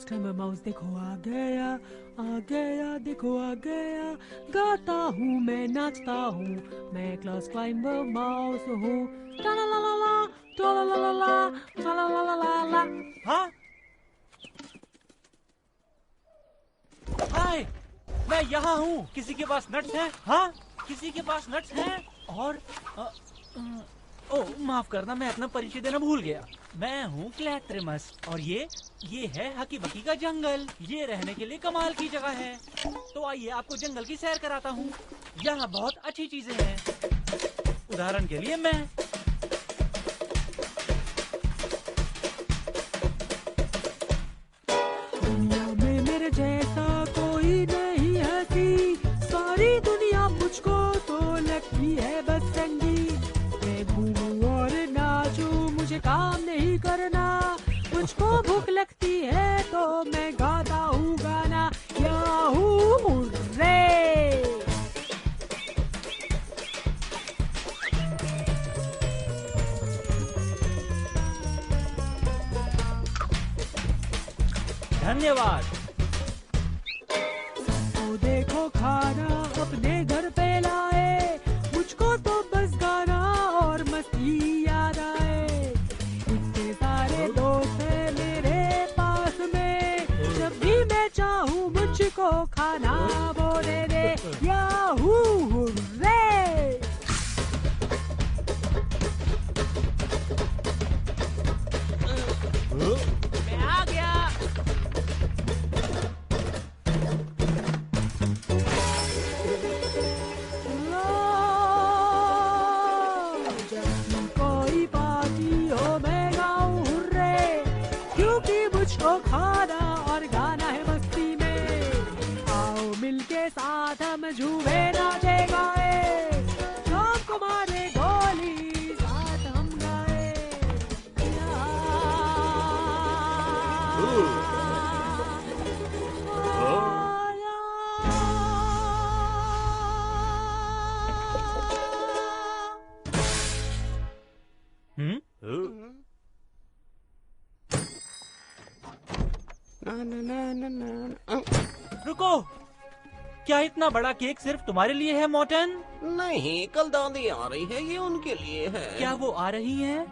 Climber mouse देखो आ गया देखो आ गया। गाता हूँ मैं नाचता हूँ, मैं क्लास क्लाइंबर माउस हूँ। ला ला ला ला ला ला ला ला ला ला ला ला ला ला। हाँ, हाय, मैं यहाँ हूँ। किसी के पास नट्स हैं? हाँ, किसी के पास नट्स हैं? और ओह, माफ करना, मैं अपना परिचय देना भूल गया। मैं हूँ क्लैट्रिमस और ये है हकी बकी का जंगल। ये रहने के लिए कमाल की जगह है। तो आइए आपको जंगल की सैर कराता हूँ। यहाँ बहुत अच्छी चीजें हैं। उदाहरण के लिए मैं दुनिया में मेरे जैसा कोई नहीं हंसी, सारी दुनिया मुझको तो लगती है बस चंगी। मैं घूमूं और नाचूं, मुझे काम नहीं करना। मुझको भूख लगती है तो मैं गाता हूँ गाना, याहू हुर्रे। धन्यवाद। तो देखो खाना अपने घर पे लाए, मुझको तो बस गाना और मस्ती याद आए। इतने सारे दोस्त हैं मेरे पास में, जब भी मैं चाहूँ मुझको खाना वो दे दे, याहू हुर्रे। मैं आ गया। जब भी कोई पार्टी हो मैं गाऊं हुर्रे, क्योंकि मुझको खाना और गाना है मस्ती में। आओ मिलके साथ हम झूमे नाचे गाए, शाम को मारे गोली साथ हम गाए। हम्म? ना ना ना ना ना। रुको, क्या इतना बड़ा केक सिर्फ तुम्हारे लिए है मॉर्टन? नहीं, कल दादी आ रही है, ये उनके लिए है। क्या वो आ रही हैं?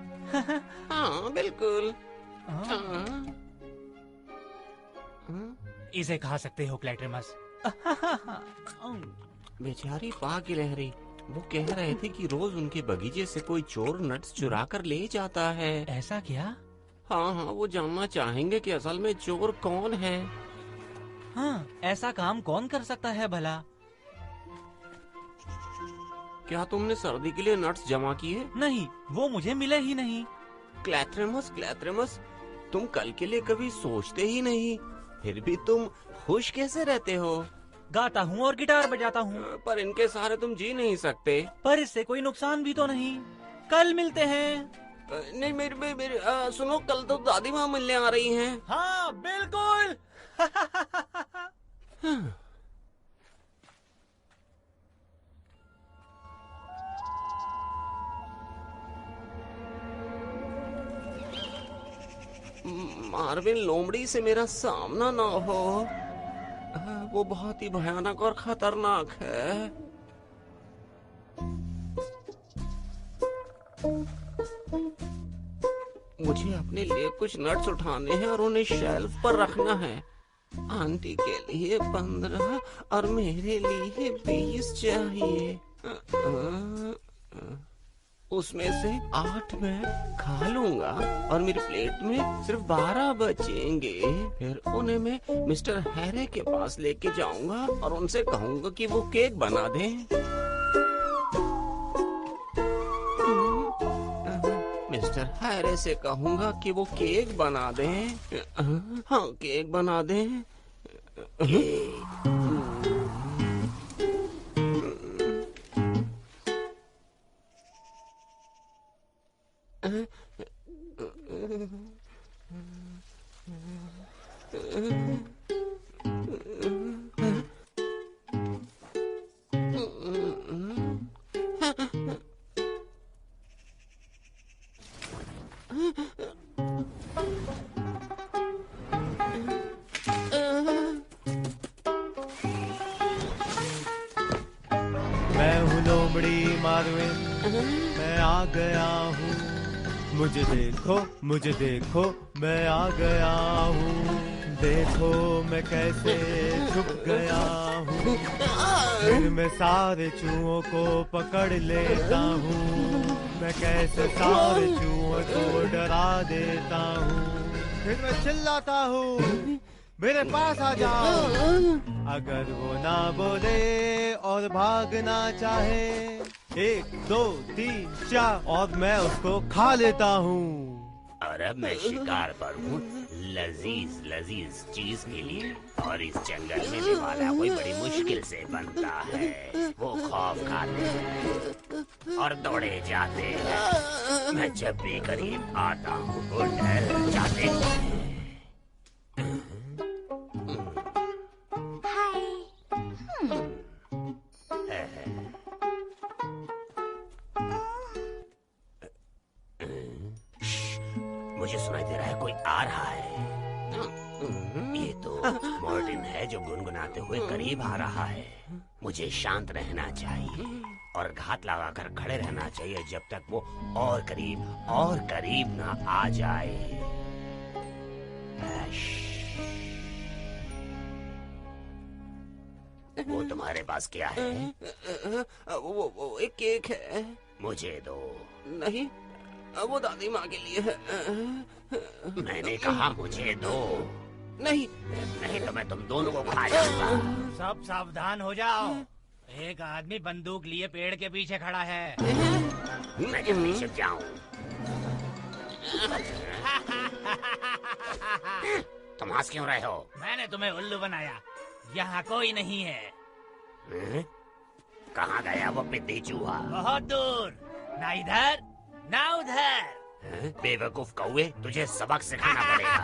हाँ बिल्कुल। हाँ? हाँ। हाँ? इसे खा सकते हो क्लैट्रिमस। बेचारी पाकी रह रही। वो कह रहे थे कि रोज उनके बगीचे से कोई चोर नट्स चुरा कर ले जाता है। ऐसा क्या? हाँ हाँ, वो जानना चाहेंगे कि असल में चोर कौन है। हाँ, ऐसा काम कौन कर सकता है भला? क्या तुमने सर्दी के लिए नट्स जमा किए? नहीं, वो मुझे मिले ही नहीं। क्लैट्रिमस क्लैट्रिमस, तुम कल के लिए कभी सोचते ही नहीं। फिर भी तुम खुश कैसे रहते हो? गाता हूँ और गिटार बजाता हूँ, पर इनके सहारे तुम जी नहीं सकते। पर इससे कोई नुकसान भी तो नहीं। कल मिलते हैं। नहीं, मेरे सुनो, कल तो दादी माँ मिलने आ रही हैं। हाँ बिल्कुल। मार्विन लोमड़ी से मेरा सामना ना हो, वो बहुत ही भयानक और खतरनाक है। मुझे अपने लिए कुछ नट्स उठाने हैं और उन्हें शेल्फ पर रखना है। आंटी के लिए 15 और मेरे लिए 20 चाहिए। उसमें से 8 मैं खा लूंगा और मेरी प्लेट में सिर्फ 12 बचेंगे। फिर उन्हें मैं मिस्टर हैरे के पास लेके जाऊंगा और उनसे कहूंगा कि वो केक बना दें। मिस्टर हैरे से कहूंगा कि वो केक बना दें। हाँ, केक बना दें। लोमड़ी मारविन, मैं आ गया हूँ। मुझे देखो, मैं आ गया हूँ। देखो मैं कैसे छुप गया हूँ, फिर मैं सारे चूहों को पकड़ लेता हूँ। मैं कैसे सारे चूहों को डरा देता हूँ, फिर मैं चिल्लाता हूँ, मेरे पास आ जाओ। अगर वो ना बोले और भागना चाहे, 1 2 3 4 और मैं उसको खा लेता हूँ। और अब मैं शिकार पर हूँ लजीज चीज के लिए, और इस जंगल में निवाला कोई बड़ी मुश्किल से बनता है। वो खौफ खाते हैं और दौड़े जाते हैं। मैं जब भी करीब आता हूँ वो डर जाते हैं। मुझे सुनाई दे रहा है कोई आ रहा है। ये तो मॉर्टिन है जो गुनगुनाते हुए करीब आ रहा है। मुझे शांत रहना चाहिए और घात लगाकर खड़े रहना चाहिए जब तक वो और करीब ना आ जाए। वो तुम्हारे पास क्या है? वो एक केक है। मुझे दो। नहीं, वो दादी माँ के लिए है। मैंने कहा मुझे दो। नहीं तो मैं तुम दोनों को खा जाऊंगा। सब सावधान हो जाओ, एक आदमी बंदूक लिए पेड़ के पीछे खड़ा है। मैं जल्दी छिप जाऊं। तुम हंस क्यों रहे हो? मैंने तुम्हें उल्लू बनाया, यहाँ कोई नहीं है। कहाँ गया वो पिद्दी चूहा? बहुत दूर, ना इधर ना उधर। बेवकूफ कौवे, तुझे सबक सिखाना पड़ेगा।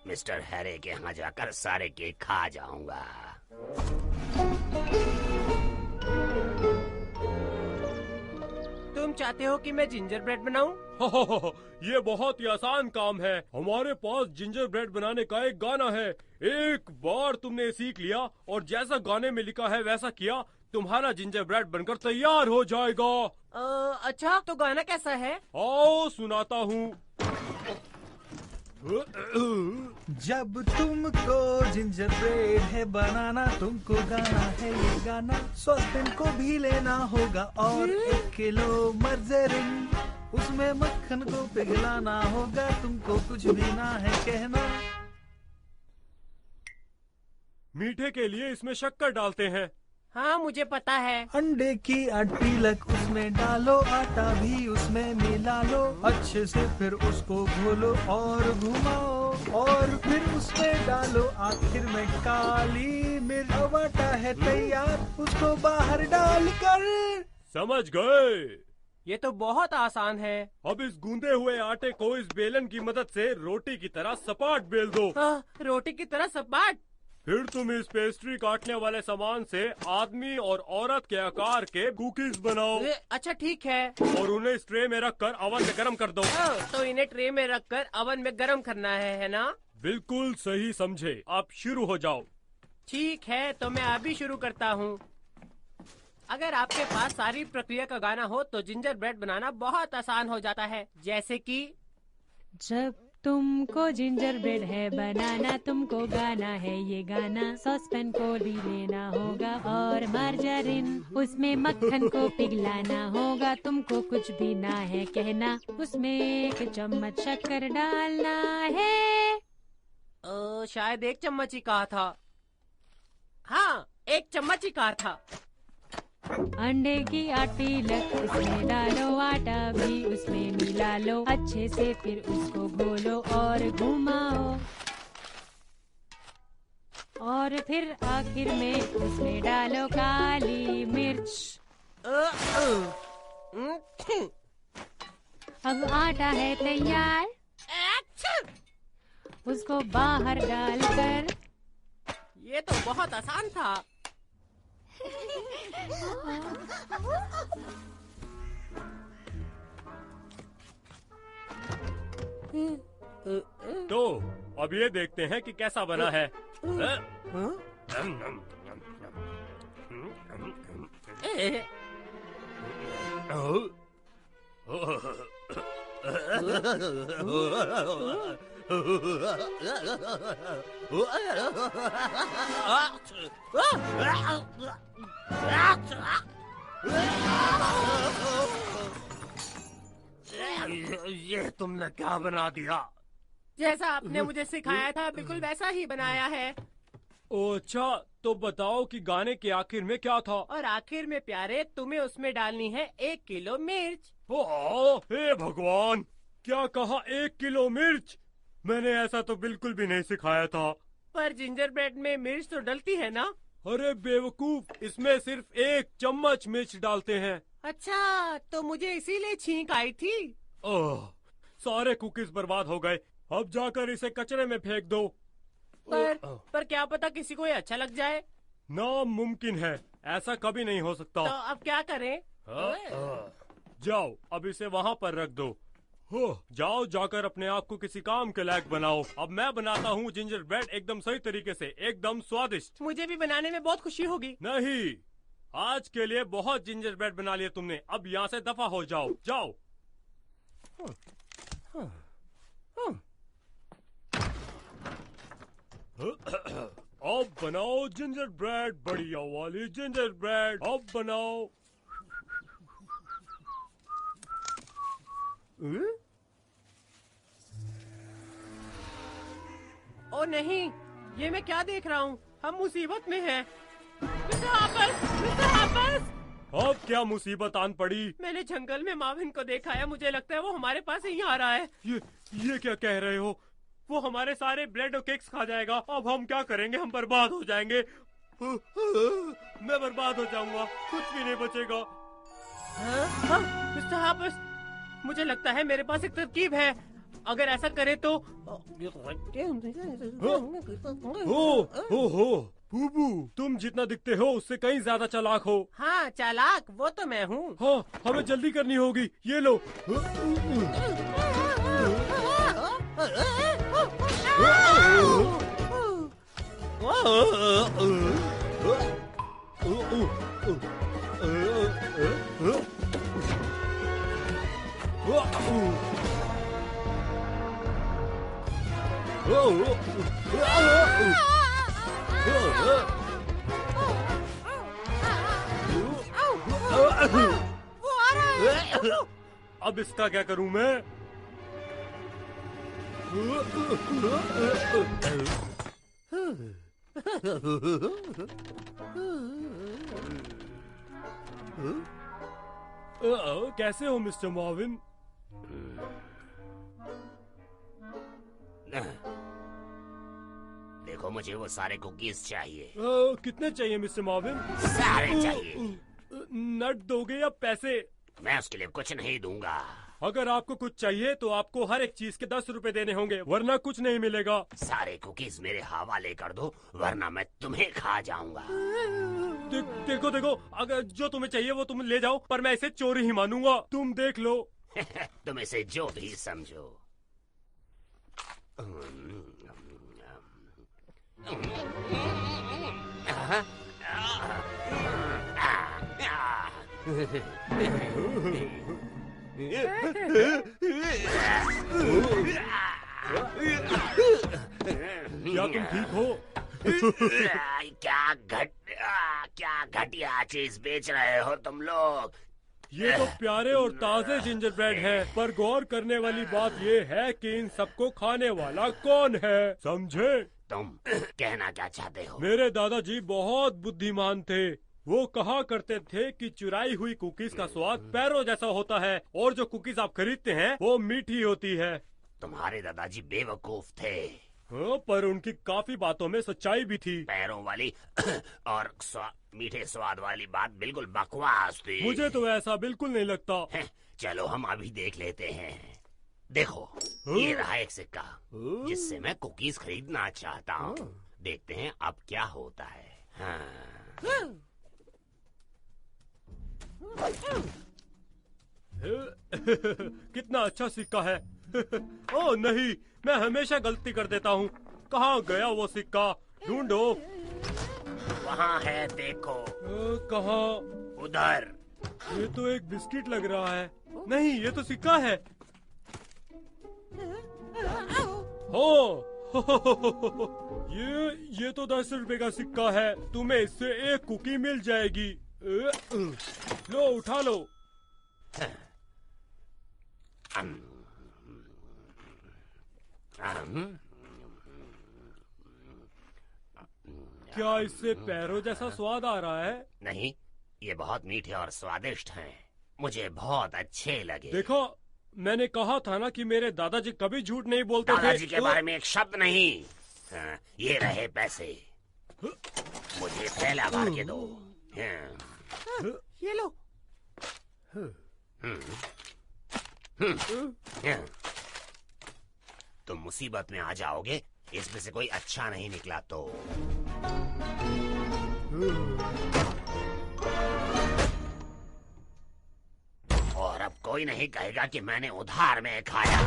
मिस्टर हैरे के यहाँ जाकर सारे केक खा जाऊंगा। तुम चाहते हो कि मैं जिंजर ब्रेड बनाऊं? ये बहुत ही आसान काम है। हमारे पास जिंजर ब्रेड बनाने का एक गाना है। एक बार तुमने सीख लिया और जैसा गाने में लिखा है वैसा किया, तुम्हारा जिंजर ब्रेड बनकर तैयार हो जाएगा। अच्छा, तो गाना कैसा है? आओ सुनाता हूँ। जब तुमको जिंजर ब्रेड है बनाना, तुमको गाना है ये गाना। सॉसपेन को भी लेना होगा और 1 किलो मर्जरीन, उसमें मक्खन को पिघलाना होगा। तुमको कुछ भी ना है कहना। मीठे के लिए इसमें शक्कर डालते हैं। हाँ, मुझे पता है। अंडे की अटीलक उसमें डालो, आटा भी उसमें मिला लो, अच्छे से फिर उसको घोलो और घुमाओ, और फिर उसमें डालो आखिर में काली मिर्च। अब आटा है तैयार, उसको बाहर डालकर। समझ गए? ये तो बहुत आसान है। अब इस गूंदे हुए आटे को इस बेलन की मदद से रोटी की तरह सपाट बेल दो। रोटी की तरह सपाट? फिर तुम इस पेस्ट्री काटने वाले सामान से आदमी और औरत के आकार के कुकीज बनाओ। अच्छा ठीक है। और उन्हें इस ट्रे में रखकर अवन में गरम कर दो। तो इन्हें ट्रे में रखकर अवन में गरम करना है ना? बिल्कुल सही समझे। आप शुरू हो जाओ। ठीक है, तो मैं अभी शुरू करता हूँ। अगर आपके पास सारी प्रक्रिया का गाना हो तो जिंजर ब्रेड बनाना बहुत आसान हो जाता है। जैसे कि जब तुमको जिंजर ब्रेड है बनाना, तुमको गाना है ये गाना। सॉसपैन को भी लेना होगा और मार्जरीन, उसमें मक्खन को पिघलाना होगा। तुमको कुछ भी ना है कहना, उसमें 1 चम्मच शक्कर डालना है। शायद 1 चम्मच ही कहा था। हाँ, 1 चम्मच ही कहा था। अंडे की अटीलक उसमें डालो, आटा भी उसमें मिला लो, अच्छे से फिर उसको घोलो और घुमाओ, और फिर आखिर में उसमें डालो काली मिर्च। अब आटा है तैयार, उसको बाहर डालकर। ये तो बहुत आसान था। तो अब ये देखते हैं कि कैसा बना है। ये तुमने क्या बना दिया? जैसा आपने मुझे सिखाया था बिल्कुल वैसा ही बनाया है। अच्छा, तो बताओ कि गाने के आखिर में क्या था? और आखिर में प्यारे तुम्हें उसमें डालनी है 1 किलो मिर्च। हे भगवान, क्या कहा 1 किलो मिर्च? मैंने ऐसा तो बिल्कुल भी नहीं सिखाया था। पर जिंजर ब्रेड में मिर्च तो डलती है ना? अरे बेवकूफ, इसमें सिर्फ 1 चम्मच मिर्च डालते हैं। अच्छा, तो मुझे इसीलिए छींक आई थी। ओह, सारे कुकीज बर्बाद हो गए। अब जाकर इसे कचरे में फेंक दो। पर क्या पता किसी को ये अच्छा लग जाए। नामुमकिन है, ऐसा कभी नहीं हो सकता। तो अब क्या करें? जाओ, अब इसे वहाँ पर रख दो। हो, जाओ जाकर अपने आप को किसी काम के लायक बनाओ। अब मैं बनाता हूँ जिंजर ब्रेड एकदम सही तरीके से, एकदम स्वादिष्ट। मुझे भी बनाने में बहुत खुशी होगी। नहीं, आज के लिए बहुत जिंजर ब्रेड बना लिया तुमने। अब यहाँ से दफा हो जाओ, जाओ। अब बनाओ जिंजर ब्रेड, बढ़िया वाली जिंजर ब्रेड। अब बनाओ। ओ नहीं, ये मैं क्या देख रहा हूँ? हम मुसीबत में हैं। Mister Harper's! अब क्या मुसीबत आन पड़ी? मैंने जंगल में माविन को देखा है। मुझे लगता है वो हमारे पास ही आ रहा है। ये क्या कह रहे हो? वो हमारे सारे ब्रेड और केक्स खा जाएगा। अब हम क्या करेंगे? हम बर्बाद हो जाएंगे। मैं बर्बाद हो जाऊंगा, कुछ भी नहीं बचेगा। मिस्टर हार्पर्स, मुझे लगता है मेरे पास एक तरकीब है। अगर ऐसा करे तो बूबू, तुम जितना दिखते हो उससे कहीं ज्यादा चालाक हो। हाँ, चालाक वो तो मैं हूँ। हाँ, हमें जल्दी करनी होगी। ये लो। अब इसका क्या करूं मैं? कैसे हो मिस्टर मार्विन? देखो, मुझे वो सारे कुकीज चाहिए। कितने चाहिए मिस्टर मार्विन? सारे चाहिए। नट दोगे या पैसे? मैं उसके लिए कुछ नहीं दूंगा। अगर आपको कुछ चाहिए तो आपको हर एक चीज के 10 रुपए देने होंगे, वरना कुछ नहीं मिलेगा। सारे कुकीज मेरे हवाले कर दो, वरना मैं तुम्हें खा जाऊंगा। देखो देखो, अगर जो तुम्हें चाहिए वो तुम ले जाओ, पर मैं इसे चोरी ही मानूंगा। तुम देख लो। तुम इसे जो भी समझो। क्या तुम ठीक हो? क्या घटिया चीज बेच रहे हो तुम लोग? ये तो प्यारे और ताजे जिंजर ब्रेड है, पर गौर करने वाली बात ये है कि इन सबको खाने वाला कौन है, समझे? तुम कहना क्या चाहते हो? मेरे दादाजी बहुत बुद्धिमान थे। वो कहा करते थे कि चुराई हुई कुकीज का स्वाद पैरों जैसा होता है, और जो कुकीज आप खरीदते हैं वो मीठी होती है। तुम्हारे दादाजी बेवकूफ थे। हाँ, पर उनकी काफी बातों में सच्चाई भी थी। पैरों वाली और मीठे स्वाद वाली बात बिल्कुल बकवास थी। मुझे तो ऐसा बिल्कुल नहीं लगता। चलो हम अभी देख लेते हैं। देखो, ये रहा एक सिक्का जिससे मैं कुकीज खरीदना चाहता हूँ। देखते हैं अब क्या होता है। हाँ। कितना अच्छा सिक्का है। ओह नहीं, मैं हमेशा गलती कर देता हूँ। कहाँ गया वो सिक्का? ढूंढो। वहाँ है, देखो। कहाँ? उधर। ये तो एक बिस्किट लग रहा है। नहीं, ये तो सिक्का है। हो ये तो 10 रुपए का सिक्का है। तुम्हें इससे एक कुकी मिल जाएगी। लो, उठा लो। क्या इससे पैरों जैसा स्वाद आ रहा है? नहीं, ये बहुत मीठे और स्वादिष्ट हैं। मुझे बहुत अच्छे लगे। देखो, मैंने कहा था ना कि मेरे दादाजी कभी झूठ नहीं बोलते थे। दादाजी के बारे में एक शब्द नहीं। हाँ, ये रहे पैसे। मुझे थैला भर के दो। ये लो। तुम मुसीबत में आ जाओगे इसमें से कोई अच्छा नहीं निकला तो। और अब कोई नहीं कहेगा कि मैंने उधार में खाया।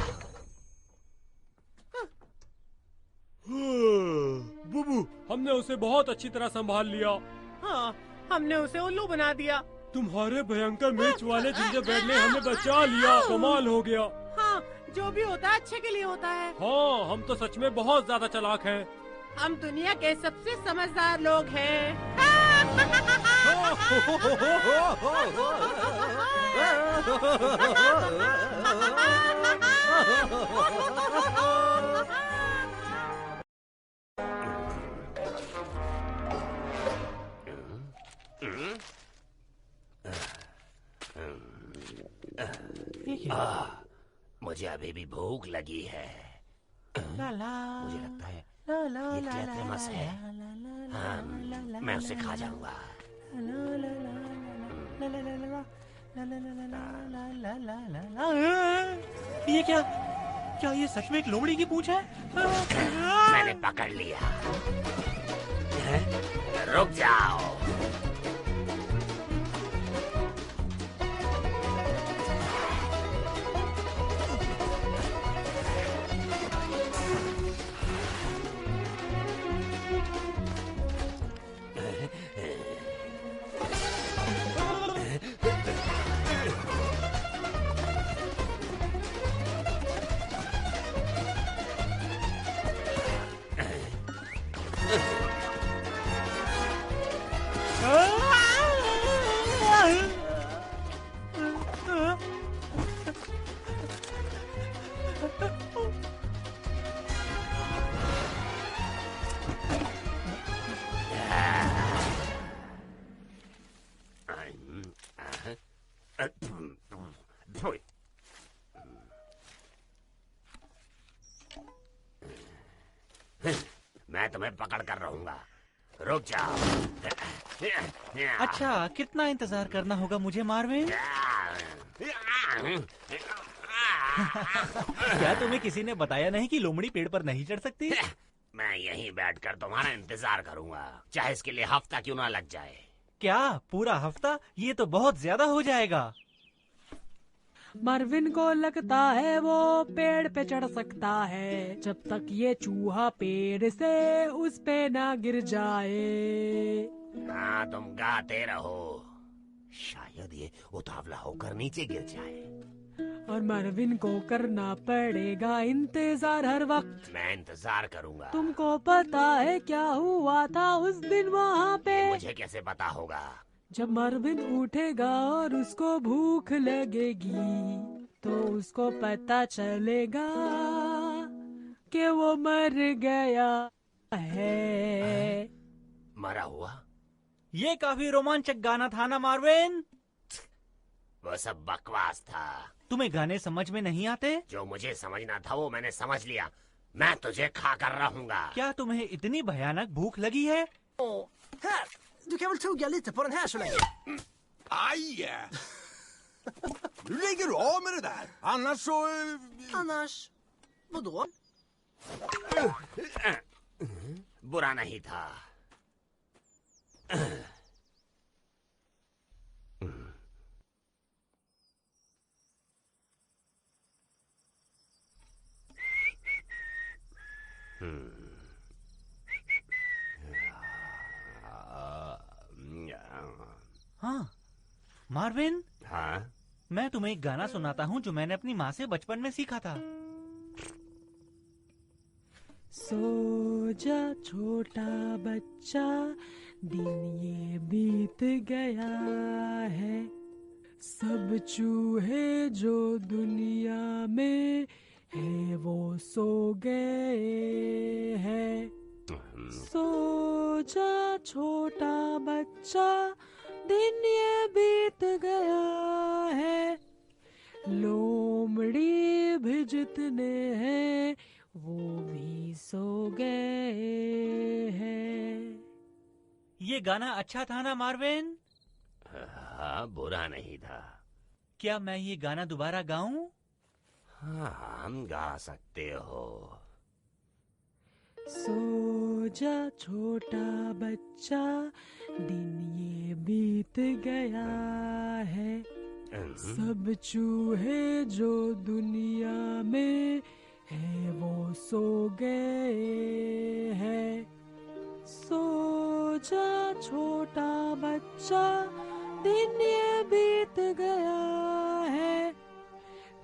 बुबू, हमने उसे बहुत अच्छी तरह संभाल लिया। हाँ, हमने उसे उल्लू बना दिया। तुम्हारे भयंकर मिर्च वाले जिंजर ब्रेड ने हमें बचा लिया। कमाल हो गया। हाँ, जो भी होता है अच्छे के लिए होता है। हाँ, हम तो सच में बहुत ज्यादा चालाक हैं। हम दुनिया के सबसे समझदार लोग हैं। मुझे अभी भी भूख लगी है। मुझे लगता है ये क्लेथेमस है। हाँ, मैं उसे खा जाऊंगा। ये क्या? क्या ये सच में एक लोमड़ी की पूंछ है? मैंने पकड़ लिया। रुक जाओ। मैं तुम्हें पकड़ कर रहूंगा। रुक जाओ। अच्छा, कितना इंतजार करना होगा मुझे मार्विन? क्या तुम्हें किसी ने बताया नहीं कि लोमड़ी पेड़ पर नहीं चढ़ सकती? मैं यहीं बैठकर तुम्हारा इंतजार करूंगा, चाहे इसके लिए हफ्ता क्यों ना लग जाए। क्या पूरा हफ्ता? ये तो बहुत ज्यादा हो जाएगा। मरविन को लगता है वो पेड़ पे चढ़ सकता है जब तक ये चूहा पेड़ से उस पे ना गिर जाए। हाँ, तुम गाते रहो, शायद ये उतावला होकर नीचे गिर जाए। और मरविन को करना पड़ेगा इंतजार हर वक्त। मैं इंतजार करूंगा। तुमको पता है क्या हुआ था उस दिन वहाँ पे? मुझे कैसे पता होगा? जब मरविन उठेगा और उसको भूख लगेगी तो उसको पता चलेगा कि वो मर गया है। मरा हुआ? ये काफी रोमांचक गाना था ना मार्विन? वो सब बकवास था। तुम्हें गाने समझ में नहीं आते? जो मुझे समझना था वो मैंने समझ लिया। मैं तुझे खा कर रहूंगा। क्या तुम्हें इतनी भयानक भूख लगी है? Här! Du kan väl tugga lite på den här så länge? Aj! Nu lägger du av med det där. Annars så... Annars, vadå? बुरा नहीं था। हाँ मार्विन, हाँ? मैं तुम्हें एक गाना सुनाता हूँ जो मैंने अपनी माँ से बचपन में सीखा था। सो जा छोटा बच्चा, दिन ये बीत गया है। सब चूहे जो दुनिया में है वो सो गए हैं। सो जा छोटा बच्चा, दिन ये बीत गया है। लोमड़ी भी जितने हैं वो भी सो गए हैं। ये गाना अच्छा था ना मार्विन? हाँ, बुरा नहीं था। क्या मैं ये गाना दोबारा गाऊं? हाँ, हम गा सकते हो। सो जा छोटा बच्चा, दिन ये बीत गया है। सब चूहे जो दुनिया में है वो सो गए हैं। सो जा छोटा बच्चा, दिन ये बीत गया है।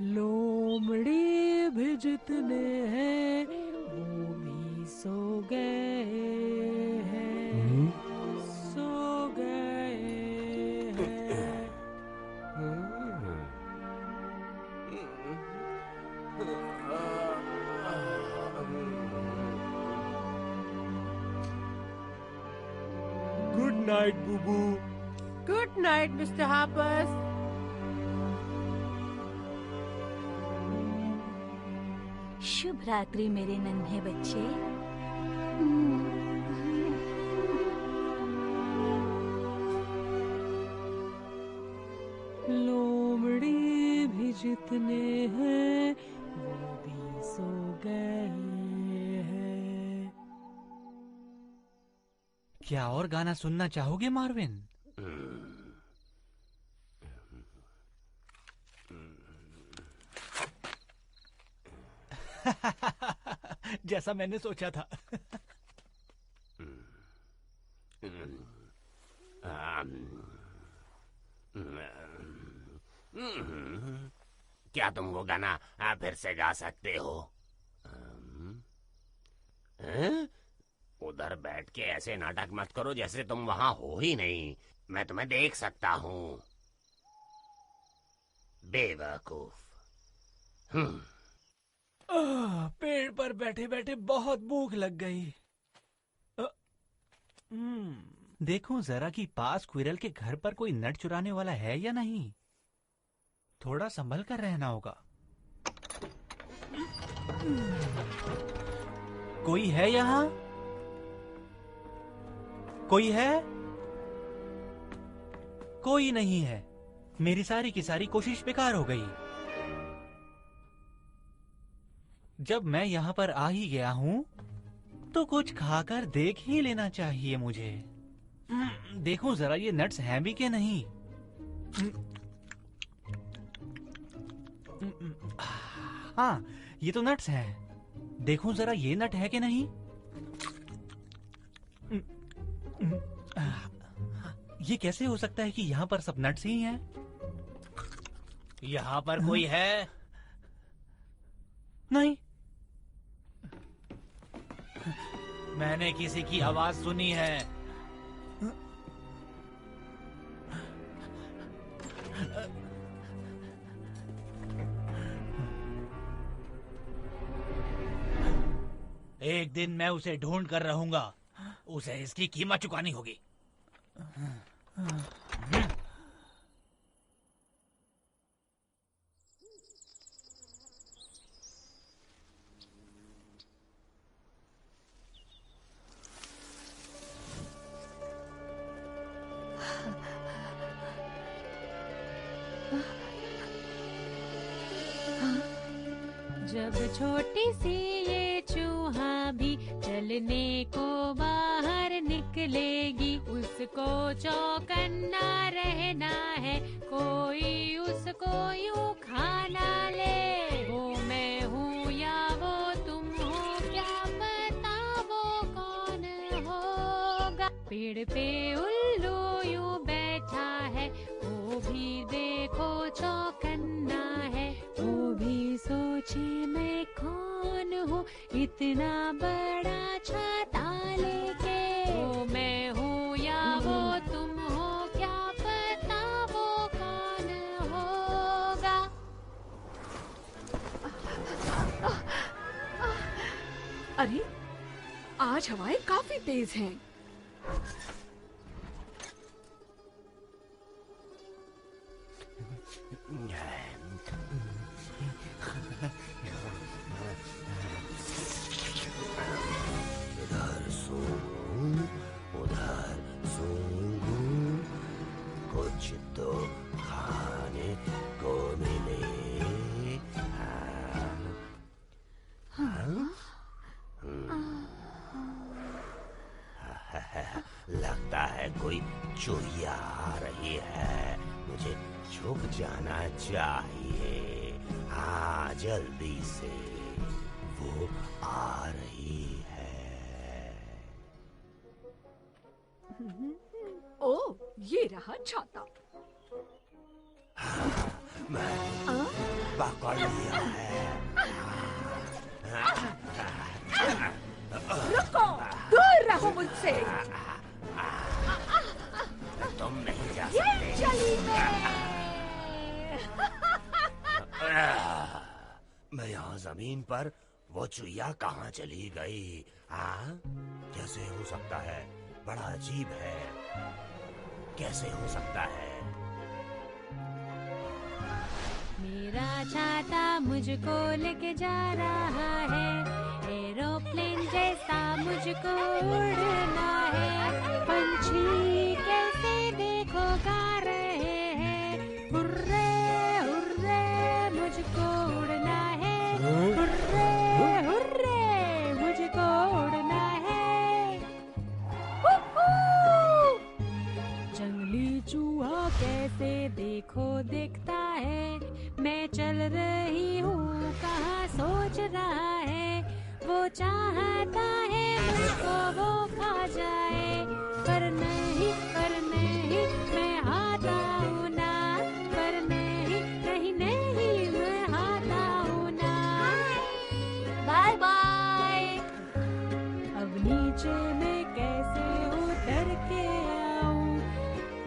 लोमड़ी भी जितने हैं वो भी सो गए हैं। सो गए हैं। Good night Bubu. Good night mister Harpers. शुभ रात्रि मेरे नन्हे बच्चे। लोमड़ी भी जितने हैं वो भी सो गए हैं। क्या और गाना सुनना चाहोगे मार्विन? जैसा मैंने सोचा था। क्या तुम वो गाना फिर से गा सकते हो? उधर बैठ के ऐसे नाटक मत करो जैसे तुम वहां हो ही नहीं। मैं तुम्हें देख सकता हूँ, बेवकूफ। पेड़ पर बैठे बैठे बहुत भूख लग गई। देखूं जरा कि पास क्विरल के घर पर कोई नट चुराने वाला है या नहीं। थोड़ा संभल कर रहना होगा। कोई है यहाँ? कोई है? कोई नहीं है। मेरी सारी की सारी कोशिश बेकार हो गई। जब मैं यहाँ पर आ ही गया हूँ तो कुछ खाकर देख ही लेना चाहिए मुझे। देखूं जरा ये नट्स हैं भी कि नहीं। हाँ, ये तो नट्स हैं। देखूं जरा ये नट है कि नहीं। ये कैसे हो सकता है कि यहाँ पर सब नट्स ही हैं? यहाँ पर कोई है? नहीं, मैंने किसी की आवाज सुनी है। एक दिन मैं उसे ढूंढ कर रहूंगा। उसे इसकी कीमत चुकानी होगी। जब छोटी सी ये चूहा भी चलने को बाहर निकलेगी, उसको चौकन्ना रहना है, कोई उसको यूं खाना ले। वो मैं हूँ या वो तुम हो क्या पता। पेड़ पे उल्लू यूं बैठा है, वो भी देखो चौकन्ना है। वो भी सोचे मैं कौन हूँ, इतना बड़ा छाता लेके। वो मैं हूँ या वो तुम हो, क्या पता वो कौन होगा। अरे आज हवाएं काफी तेज हैं। इधर सूंघूं, उधर सूंघूं, कुछ तो खाने को मिले। लगता है कोई चूहिया आ रही है, मुझे छुप जाना चाहिए। हाँ, जल्दी से, वो आ रही है। ओ, ये रहा छाता। मैंने पकड़ लिया है। रुको, दूर रहो मुझसे। तुम नहीं जा ये सकते। चली मैं यहाँ जमीन पर, वो चुहिया कहाँ चली गई? हाँ, कैसे हो सकता है? बड़ा अजीब है, कैसे हो सकता है? मेरा छाता मुझको लेके जा रहा है, एरोप्लेन जैसा मुझको उड़ना है। पंछी कैसे देखो गा रहे हैं, हुर्रे हुर्रे मुझको उड़ना है। हुर्रे हुर्रे मुझको उड़ना है। जंगली चूहा कैसे देखो देखता है, मैं चल रही हूँ कहाँ सोच रहा है। वो चाहता है मुझको वो खा जाए, पर नहीं मैं आता हूँ ना, पर नहीं मैं आता हूँ ना। Bye bye. अब नीचे मैं कैसे उतर के आऊं,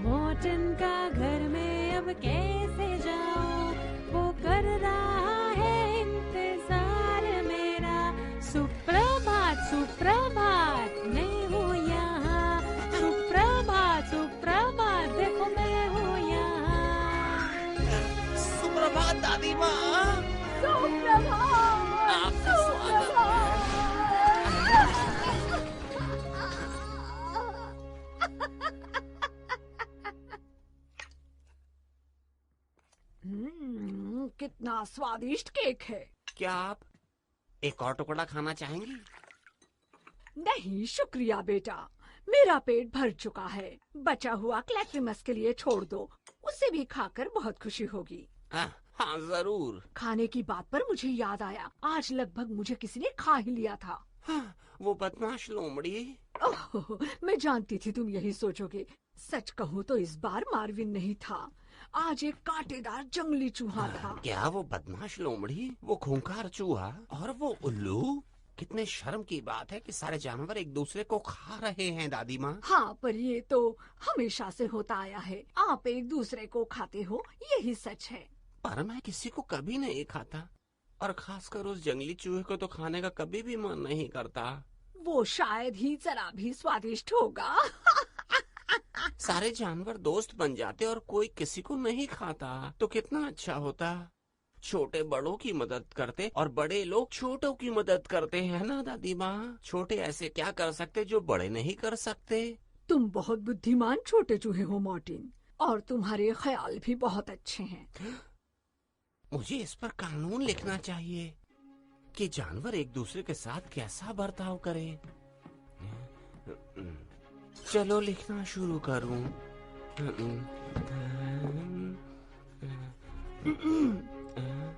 मॉर्टन का घर में अब कैसे जाऊं। वो कर रहा है इंतजार मेरा, सुप्रभात सुप्रभात मैं हूँ यहाँ। सुप्रभात सुप्रभात देखो मैं हूँ यहाँ। सुप्रभात दादी माँ। सुप्रभात। आपका स्वागत कितना स्वादिष्ट केक है। क्या आप एक और टुकड़ा खाना चाहेंगी? नहीं शुक्रिया बेटा, मेरा पेट भर चुका है। बचा हुआ क्लैक्रिमस के लिए छोड़ दो, उसे भी खाकर बहुत खुशी होगी। हाँ जरूर। खाने की बात पर मुझे याद आया, आज लगभग मुझे किसी ने खा ही लिया था। हाँ, वो बदमाश लोमड़ी। ओह, मैं जानती थी तुम यही सोचोगे। सच कहूँ तो इस बार मार्विन नहीं था, आज एक कांटेदार जंगली चूहा था। क्या वो बदमाश लोमड़ी, वो खूंखार चूहा और वो उल्लू? कितने शर्म की बात है कि सारे जानवर एक दूसरे को खा रहे हैं दादी माँ। हाँ, पर ये तो हमेशा से होता आया है। आप एक दूसरे को खाते हो, यही सच है। पर मैं किसी को कभी नहीं खाता, और खासकर उस जंगली चूहे को तो खाने का कभी भी मन नहीं करता। वो शायद ही जरा भी स्वादिष्ट होगा। सारे जानवर दोस्त बन जाते और कोई किसी को नहीं खाता तो कितना अच्छा होता। छोटे बड़ों की मदद करते और बड़े लोग छोटों की मदद करते हैं ना दादी माँ। छोटे ऐसे क्या कर सकते जो बड़े नहीं कर सकते। तुम बहुत बुद्धिमान छोटे चूहे हो मॉर्टिन, और तुम्हारे ख्याल भी बहुत अच्छे हैं। मुझे इस पर कानून लिखना चाहिए कि जानवर एक दूसरे के साथ कैसा बर्ताव करें। चलो लिखना शुरू करूं।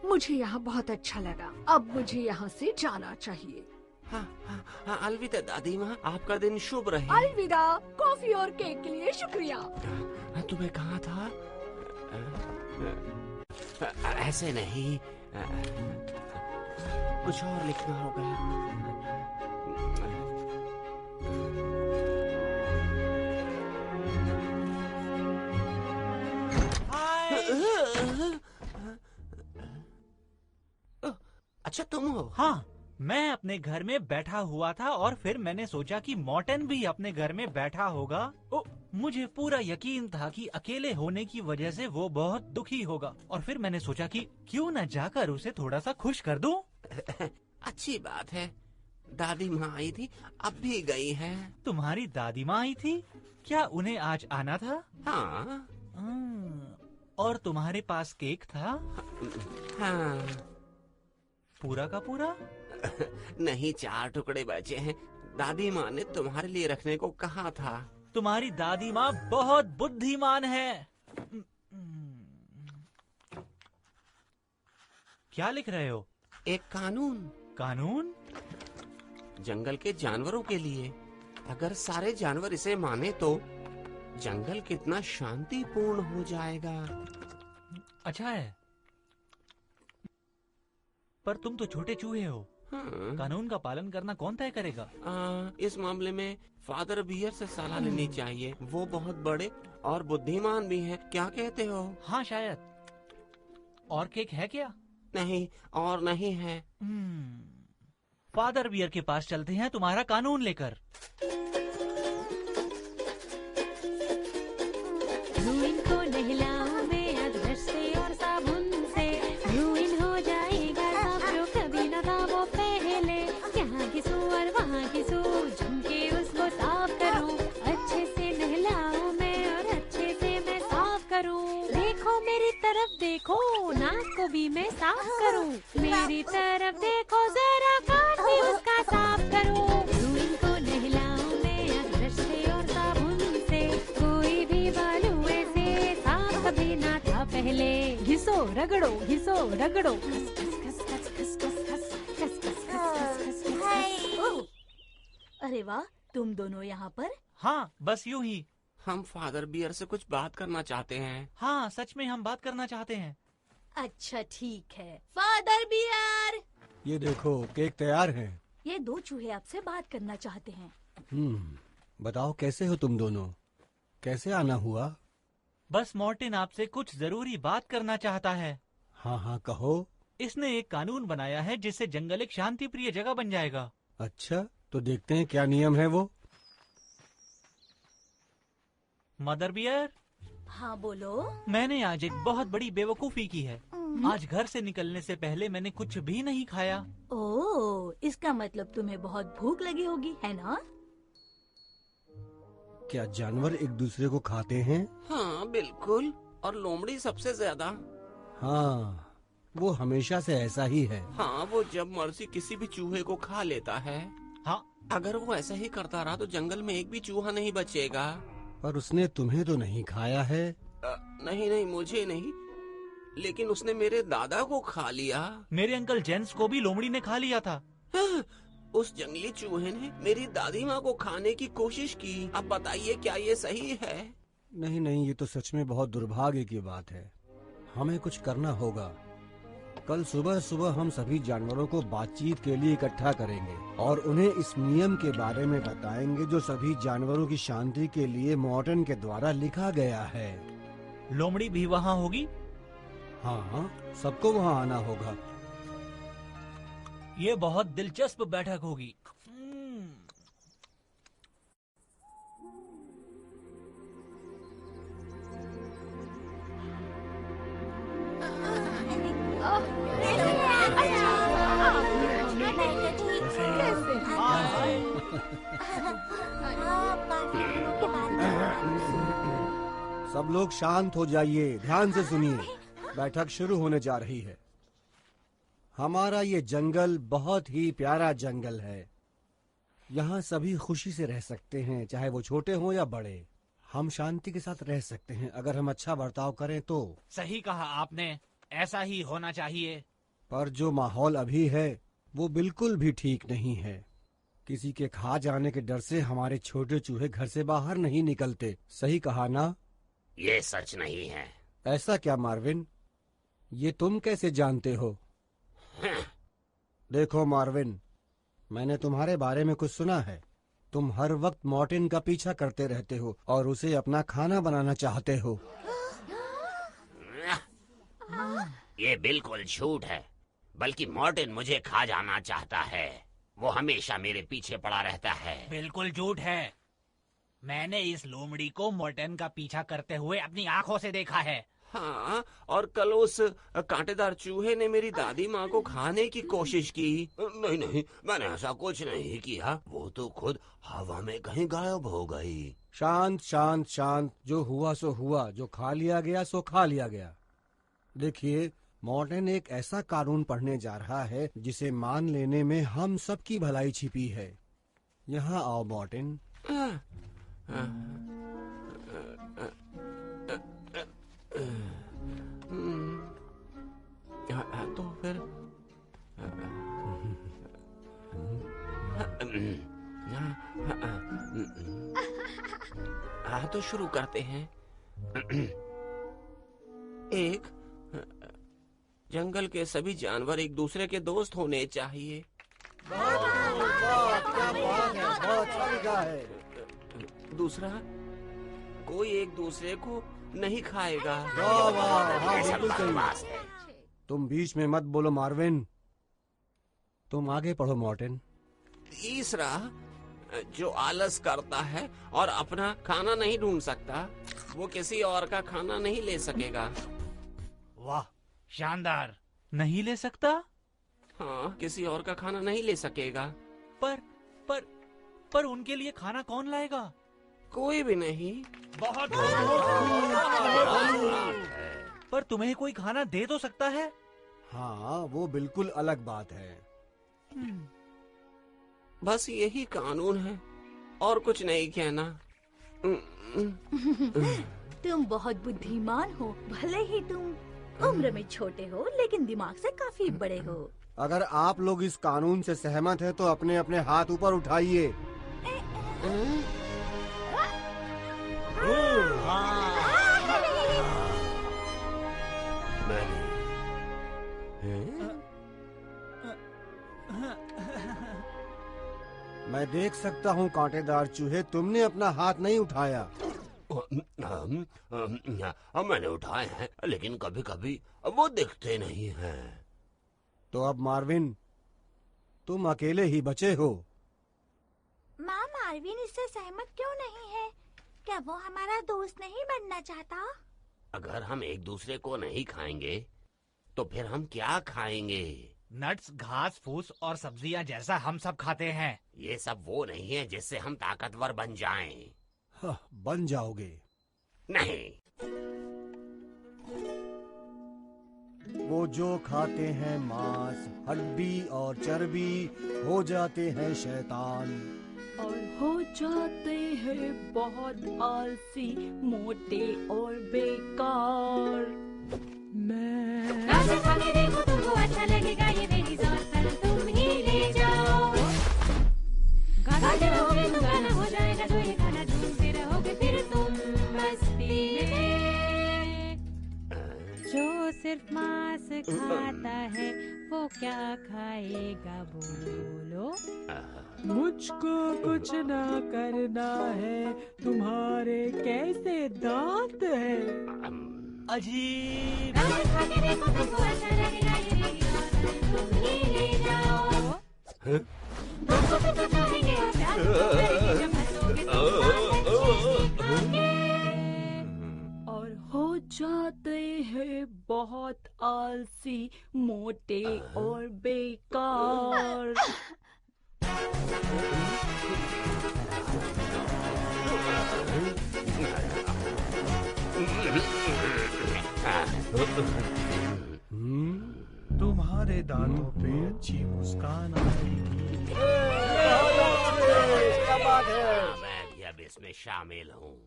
मुझे यहाँ बहुत अच्छा लगा, अब मुझे यहाँ से जाना चाहिए। हाँ, अलविदा दादी माँ, आपका दिन शुभ रहे। अलविदा। कॉफी और केक के लिए शुक्रिया। तुम्हें कहा था ऐसे नहीं, कुछ और लिखना होगा। अच्छा तुम हो? हाँ, मैं अपने घर में बैठा हुआ था और फिर मैंने सोचा कि मॉर्टन भी अपने घर में बैठा होगा। मुझे पूरा यकीन था कि अकेले होने की वजह से वो बहुत दुखी होगा और फिर मैंने सोचा कि क्यों न जाकर उसे थोड़ा सा खुश कर दूं। अच्छी बात है। दादी माँ आई थी, अब भी गई है। तुम्हारी दादी माँ आई थी? क्या उन्हें आज आना था? हाँ। और तुम्हारे पास केक था? हाँ। पूरा का पूरा? नहीं, 4 टुकड़े बचे हैं। दादी माँ ने तुम्हारे लिए रखने को कहा था। तुम्हारी दादी माँ बहुत बुद्धिमान है। क्या लिख रहे हो? एक कानून। कानून? जंगल के जानवरों के लिए। अगर सारे जानवर इसे माने तो जंगल कितना शांतिपूर्ण हो जाएगा। अच्छा है, पर तुम तो छोटे चूहे हो। कानून का पालन करना कौन तय करेगा? इस मामले में फादर बियर से सलाह लेनी चाहिए। वो बहुत बड़े और बुद्धिमान भी हैं। क्या कहते हो? हाँ शायद। और केक है क्या? नहीं, और नहीं है। फादर बियर के पास चलते हैं तुम्हारा कानून लेकर। इनको नहलाऊं मैं आज ब्रश से और साबुन से, इन हो जाएगा सब जो कभी न था वो पहले। यहाँ घिसू और वहाँ घिसू, झुमके उसको साफ करूँ, अच्छे से नहलाऊं मैं और अच्छे से मैं साफ करूँ। देखो मेरी तरफ देखो, नाक को भी मैं साफ करूँ, मेरी तरफ देखो जरा कान भी उसका साफ करूँ। इनको नहलाऊं मैं आज ब्रश से और साबुन से, कोई भी बालू ऐसे साफ कभी ना था पहले। घिसो रगड़ो, घिसो रगड़ो, खस खस खस खस खस खस खस खस खस खस खस खस। अरे वाह, तुम दोनों यहाँ पर? हाँ, बस यूं ही। हम फादर बियर से कुछ बात करना चाहते हैं। हाँ, सच में हम बात करना चाहते हैं। अच्छा ठीक है, फादर बियर। ये देखो, केक तैयार है। ये 2 चूहे आपसे बात करना चाहते हैं। बताओ कैसे हो तुम दोनों? कैसे आना हुआ? बस मॉर्टिन आपसे कुछ जरूरी बात करना चाहता है। हाँ हाँ कहो। इसने एक कानून बनाया है जिससे जंगल एक शांति प्रिय जगह बन जाएगा। अच्छा, तो देखते हैं क्या नियम है वो। Mother bear. हाँ बोलो। मैंने आज एक बहुत बड़ी बेवकूफी की है। आज घर से निकलने से पहले मैंने कुछ भी नहीं खाया। ओह, इसका मतलब तुम्हें बहुत भूख लगी होगी, है ना? क्या जानवर एक दूसरे को खाते हैं? हाँ बिल्कुल, और लोमड़ी सबसे ज्यादा। हाँ, वो हमेशा से ऐसा ही है। हाँ, वो जब मर्जी किसी भी चूहे को खा लेता है। हाँ, अगर वो ऐसा ही करता रहा तो जंगल में एक भी चूहा नहीं बचेगा। पर उसने तुम्हें तो नहीं खाया है। नहीं, मुझे नहीं, लेकिन उसने मेरे दादा को खा लिया। मेरे अंकल जेम्स को भी लोमड़ी ने खा लिया था। उस जंगली चूहे ने मेरी दादी माँ को खाने की कोशिश की। अब बताइए क्या ये सही है? नहीं, ये तो सच में बहुत दुर्भाग्य की बात है। हमें कुछ करना होगा। कल सुबह सुबह हम सभी जानवरों को बातचीत के लिए इकट्ठा करेंगे और उन्हें इस नियम के बारे में बताएंगे जो सभी जानवरों की शांति के लिए मॉर्टन के द्वारा लिखा गया है। लोमड़ी भी वहाँ होगी? हाँ, सबको वहाँ आना होगा। ये बहुत दिलचस्प बैठक होगी। सब लोग शांत हो जाइए, ध्यान से सुनिए। बैठक शुरू होने जा रही है। हमारा ये जंगल बहुत ही प्यारा जंगल है। यहाँ सभी खुशी से रह सकते हैं, चाहे वो छोटे हों या बड़े। हम शांति के साथ रह सकते हैं अगर हम अच्छा बर्ताव करें तो। सही कहा आपने, ऐसा ही होना चाहिए। पर जो माहौल अभी है वो बिल्कुल भी ठीक नहीं है। किसी के खा जाने के डर से हमारे छोटे चूहे घर से बाहर नहीं निकलते। सही कहा ना? ये सच नहीं है। ऐसा क्या मार्विन? ये तुम कैसे जानते हो? देखो मार्विन, मैंने तुम्हारे बारे में कुछ सुना है। तुम हर वक्त मॉर्टिन का पीछा करते रहते हो और उसे अपना खाना बनाना चाहते हो। ये बिल्कुल झूठ है। बल्कि मॉर्टिन मुझे खा जाना चाहता है। वो हमेशा मेरे पीछे पड़ा रहता है। बिल्कुल झूठ है। मैंने इस लोमड़ी को मॉर्टिन का पीछा करते हुए अपनी आंखों से देखा है। हाँ, और कल उस कांटेदार चूहे ने मेरी दादी माँ को खाने की कोशिश की। नहीं नहीं, मैंने ऐसा कुछ नहीं किया। वो तो खुद हवा में कहीं गायब हो गई। शांत शांत शांत। जो हुआ सो हुआ, जो खा लिया गया सो खा लिया गया। देखिए, मॉर्टिन एक ऐसा कानून पढ़ने जा रहा है जिसे मान लेने में हम सबकी भलाई छिपी है। यहाँ आओ मॉर्टिन। तो फिर हाँ, तो शुरू करते हैं। एक, जंगल के सभी जानवर एक दूसरे के दोस्त होने चाहिए। दूसरा, कोई एक दूसरे को नहीं खाएगा। तुम बीच में मत बोलो मार्विन। तुम आगे पढ़ो मॉर्टिन। तीसरा, जो आलस करता है और अपना खाना नहीं ढूंढ सकता, वो किसी और का खाना नहीं ले सकेगा। वाह, शानदार। नहीं ले सकता? हाँ, किसी और का खाना नहीं ले सकेगा। पर उनके लिए खाना कौन लाएगा? कोई भी नहीं। बहुत पर तुम्हें कोई खाना दे तो सकता है। हाँ, वो बिल्कुल अलग बात है। बस यही कानून है और कुछ नहीं कहना। तुम बहुत बुद्धिमान हो। भले ही तुम उम्र में छोटे हो, लेकिन दिमाग से काफी बड़े हो। अगर आप लोग इस कानून से सहमत हैं तो अपने अपने हाथ ऊपर उठाइए। मैं देख सकता हूँ कांटेदार चूहे, तुमने अपना हाथ नहीं उठाया। मैंने उठाए हैं, लेकिन कभी कभी वो दिखते नहीं हैं। तो अब मार्विन, तुम अकेले ही बचे हो। माँ, मार्विन इससे सहमत क्यों नहीं है? क्या वो हमारा दोस्त नहीं बनना चाहता? अगर हम एक दूसरे को नहीं खाएंगे तो फिर हम क्या खाएंगे? नट्स, घास फूस और सब्जियां जैसा हम सब खाते हैं। ये सब वो नहीं है जिससे हम ताकतवर बन जाएं। हाँ, बन जाओगे। नहीं, वो जो खाते हैं मांस, हड्डी और चर्बी, हो जाते हैं शैतान और हो जाते हैं बहुत आलसी, मोटे और बेकार। मैं देखो, तुमको अच्छा लगेगा ये मेरी ज़ौर, तुम ही ले जाओ। गाते रहोगे तो गाना हो जाएगा, जो ये खाना ढूंढते रहोगे फिर तुम मस्ती में। जो सिर्फ मांस खाता है वो क्या खाएगा बोलो? मुझको कुछ ना करना है, तुम्हारे कैसे दांत है? अजीब। देखो, तुमको अच्छा लगेगा ये मेरी ज़ौर, तुम ही ले जाओ। तुमको तो चाहेंगे और प्यार करेंगे, जब हंसोगे तो और हो जाते हैं बहुत आलसी, मोटे और बेकार। तुम्हारे दांतों पे अच्छी मुस्कान आएगी। मैं भी अब इसमें शामिल हूँ।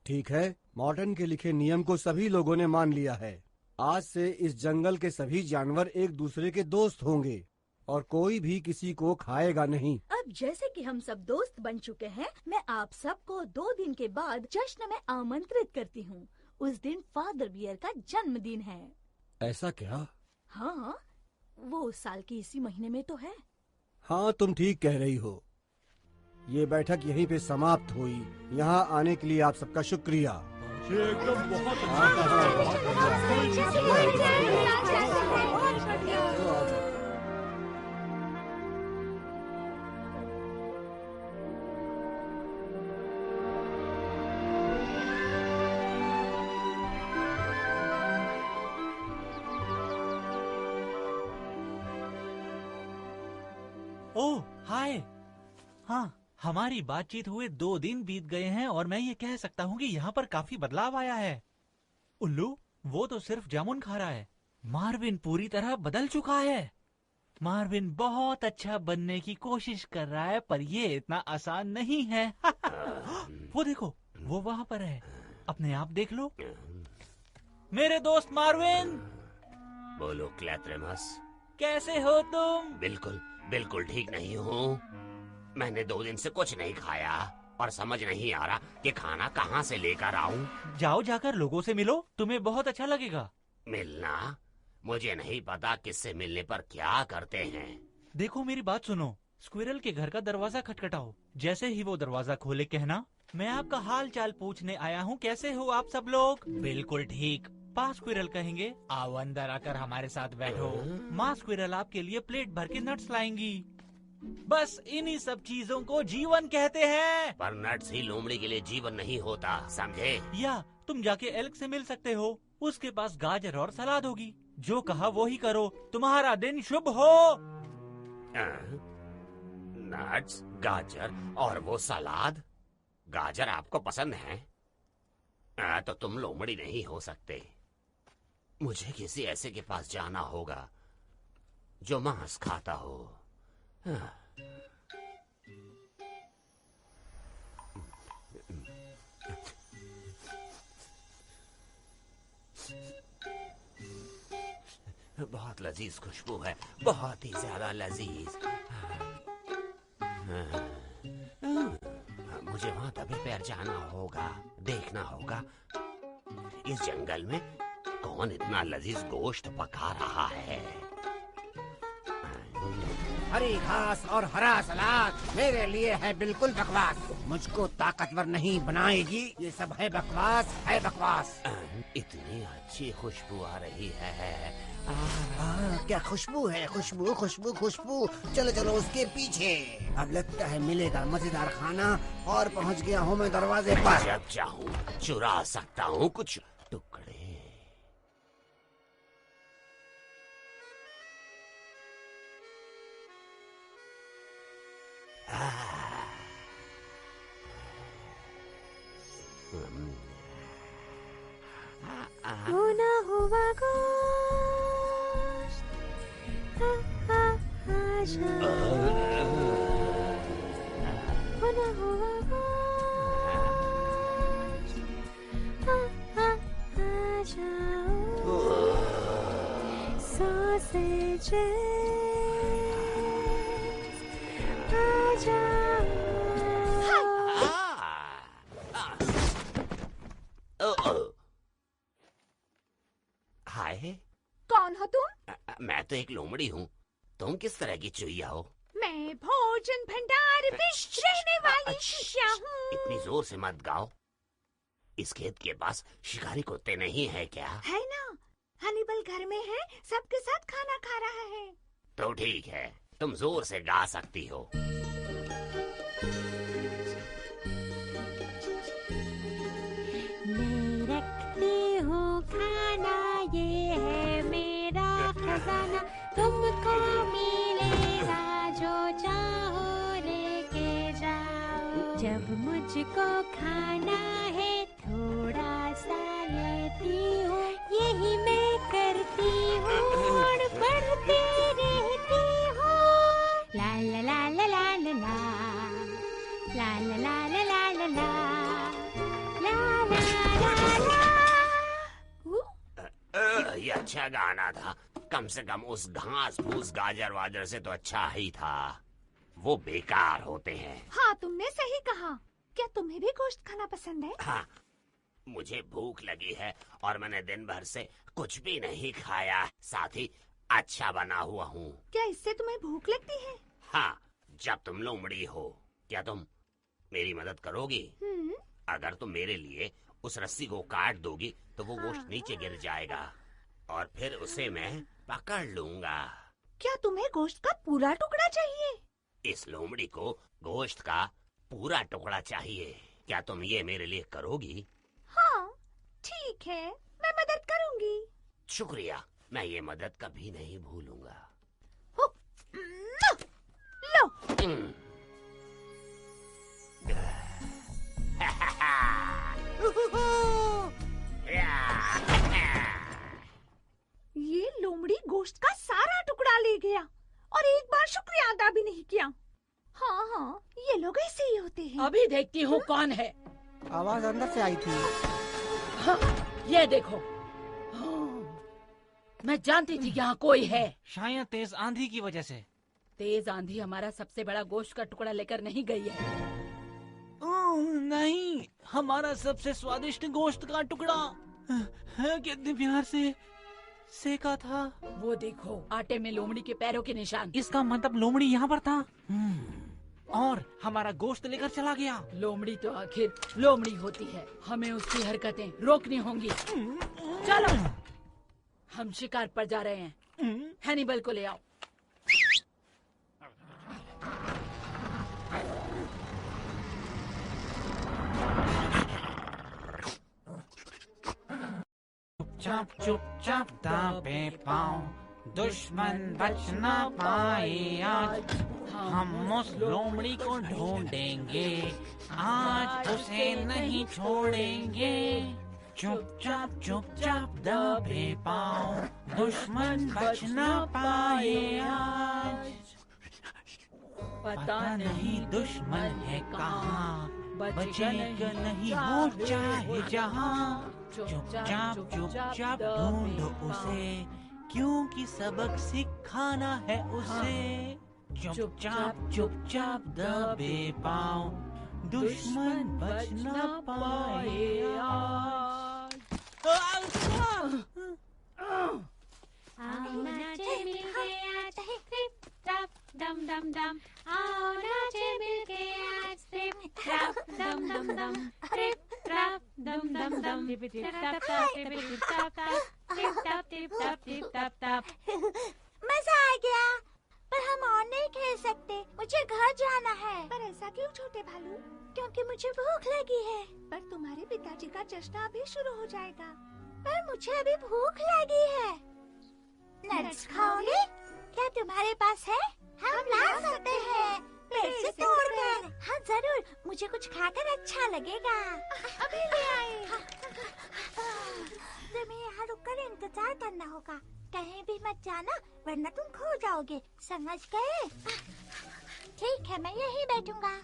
ठीक है, मॉर्टन के लिखे नियम को सभी लोगों ने मान लिया है। आज से इस जंगल के सभी जानवर एक दूसरे के दोस्त होंगे। और कोई भी किसी को खाएगा नहीं। अब जैसे कि हम सब दोस्त बन चुके हैं, मैं आप सबको 2 दिन के बाद जश्न में आमंत्रित करती हूँ। उस दिन फादर बियर का जन्मदिन है। ऐसा क्या? हाँ, वो उस साल की इसी महीने में तो है। हाँ, तुम ठीक कह रही हो। ये बैठक यहीं पे समाप्त हुई। यहाँ आने के लिए आप सबका शुक्रिया। एकदम बहुत ओह हाय। हाँ, हमारी बातचीत हुए 2 दिन बीत गए हैं और मैं ये कह सकता हूँ कि यहाँ पर काफी बदलाव आया है। उल्लू, वो तो सिर्फ जामुन खा रहा है। मार्विन पूरी तरह बदल चुका है। मार्विन बहुत अच्छा बनने की कोशिश कर रहा है, पर ये इतना आसान नहीं है। वो देखो, वो वहाँ पर है। अपने आप देख लो। मेरे दोस्त मार्विन। बोलो क्लैथ्रेमस, कैसे हो तुम? बिल्कुल ठीक नहीं हूँ। मैंने 2 दिन से कुछ नहीं खाया और समझ नहीं आ रहा कि खाना कहाँ से लेकर आऊं। जाओ, जाकर लोगों से मिलो, तुम्हें बहुत अच्छा लगेगा। मिलना? मुझे नहीं पता किससे मिलने पर क्या करते हैं। देखो, मेरी बात सुनो। स्क्विरल के घर का दरवाजा खटखटाओ। जैसे ही वो दरवाजा खोले कहना, मैं आपका हाल चाल पूछने आया हूँ, कैसे हो आप सब लोग? बिल्कुल ठीक। पा स्क्विरल कहेंगे, आओ अंदर आकर हमारे साथ बैठो। माँ स्क्विरल आपके लिए प्लेट भर के नट्स लाएंगी। बस इन्हीं सब चीजों को जीवन कहते हैं। पर नट्स ही लोमड़ी के लिए जीवन नहीं होता, समझे? या तुम जाके एल्क से मिल सकते हो। उसके पास गाजर और सलाद होगी। जो कहा वो ही करो। तुम्हारा दिन शुभ हो। नट्स, गाजर और वो सलाद। गाजर आपको पसंद है? तो तुम लोमड़ी नहीं हो सकते। मुझे किसी ऐसे के पास जाना होगा जो मांस खाता हो। बहुत लजीज खुशबू है, बहुत ही ज्यादा लजीज। मुझे वहां दबे पैर जाना होगा, देखना होगा इस जंगल में कौन इतना लजीज गोश्त पका रहा है। हरी घास और हरा सलाद मेरे लिए है बिल्कुल बकवास। मुझको ताकतवर नहीं बनाएगी। ये सब है बकवास, है बकवास। इतनी अच्छी खुशबू आ रही है। क्या खुशबू है, खुशबू खुशबू खुशबू। चलो चलो उसके पीछे। अब लगता है मिलेगा मजेदार खाना और पहुंच गया हूँ मैं दरवाजे पर। जब चाहूँ चुरा सकता हूँ कुछ टुकड़े। भुना हुआ गोश्त, आजा। भुना हुआ गोश्त, आजाओ। सॉसेजेस, आजाओ। हाय, कौन हो तुम? मैं तो एक लोमड़ी हूँ। तुम किस तरह की चुईया हो? मैं भोजन भंडार में रहने वाली चुईया हूँ। इतनी जोर से मत गाओ। इस खेत के पास शिकारी कुत्ते नहीं है क्या? है ना, हनीबल घर में है, सबके साथ खाना खा रहा है। तो ठीक है, तुम जोर से गा सकती हो। मैं रखती हूँ खाना, ये है मेरा खजाना। तुमको मिलेगा जो चाहो लेके जाओ। जब मुझको खाना है थोड़ा सा लेती हूँ, यही मैं करती हूँ और बढ़ती रहती हूँ। ला ला ला ला ला ला ला ला ला ला ला ला ला ला ला ला। ये अच्छा गाना था। कम से कम उस घास फूस गाजर वाजर से तो अच्छा ही था। वो बेकार होते हैं। हाँ, तुमने सही कहा। क्या तुम्हें भी गोश्त खाना पसंद है? हाँ, मुझे भूख लगी है और मैंने दिन भर से कुछ भी नहीं खाया, साथ ही अच्छा बना हुआ हूँ। क्या इससे तुम्हें भूख लगती है? हाँ, जब तुम लोमड़ी हो, क्या तुम मेरी मदद करोगी? अगर तुम मेरे लिए उस रस्सी को काट दोगी तो वो गोश्त नीचे गिर जाएगा और फिर उसे मैं पकड़ लूंगा। क्या तुम्हें गोश्त का पूरा टुकड़ा चाहिए? इस लोमड़ी को गोश्त का पूरा टुकड़ा चाहिए। क्या तुम ये मेरे लिए करोगी? हाँ, ठीक है, मैं मदद करूंगी। शुक्रिया, मैं ये मदद कभी नहीं भूलूंगा। लो। ये लोमड़ी गोश्त का सारा टुकड़ा ले गया और एक बार शुक्रिया अदा भी नहीं किया। हाँ हाँ, ये लोग ऐसे ही होते हैं। अभी देखती हूँ कौन है। आवाज अंदर से आई थी। हाँ, ये देखो। मैं जानती थी यहाँ कोई है। शायद तेज आंधी की वजह से। तेज आंधी हमारा सबसे बड़ा गोश्त का टुकड़ा लेकर नहीं गई है। नहीं, हमारा सबसे स्वादिष्ट गोश्त का टुकड़ा कितने प्यार से सेका था। वो देखो, आटे में लोमड़ी के पैरों के निशान। इसका मतलब लोमड़ी यहाँ पर था और हमारा गोश्त लेकर चला गया। लोमड़ी तो आखिर लोमड़ी होती है, हमें उसकी हरकतें रोकनी होंगी। चलो, हम शिकार पर जा रहे हैं। हैनिबल को ले आओ। चुपचाप चुपचाप दाबे पाँव, दुश्मन बच ना पाए आज। हम उस लोमड़ी को ढूंढेंगे, आज उसे नहीं छोड़ेंगे। चुपचाप चुपचाप दाबे पाँव, दुश्मन बच ना पाए आज। पता नहीं दुश्मन है कहाँ, बचेगा नहीं वो चाहे जहाँ। चुपचाप चुपचाप ढूंढो उसे, क्योंकि सबक सिखाना है उसे। चुपचाप चुपचाप दबे पाँव, दुश्मन बच ना पाए आज। आओ नाचे मिलके आज, टिप टप डम डम डम। आओ नाचे मिलके आज, टिप टप डम डम डम। टिप टप डम डम डम। टिप टिप टप टप, टिप टिप टप टप, टिप टप टिप टप टिप टप टप। मजा आ गया, पर हम और नहीं खेल सकते। मुझे घर जाना है। पर ऐसा क्यों छोटे भालू? क्योंकि मुझे भूख लगी है। पर तुम्हारे पिताजी का जश्न अभी शुरू हो जाएगा। पर मुझे अभी भूख लगी है। नट्स खाओगे? क्या तुम्हारे पास है? हम ला सकते हैं, पेड़ से तोड़कर। हाँ जरूर, मुझे कुछ खाकर अच्छा लगेगा। अभी ले आए। तुम्हें यहाँ रुककर इंतजार करना होगा, कहीं भी मत जाना वरना तुम खो जाओगे, समझ गए? ठीक है, मैं यहीं बैठूंगा।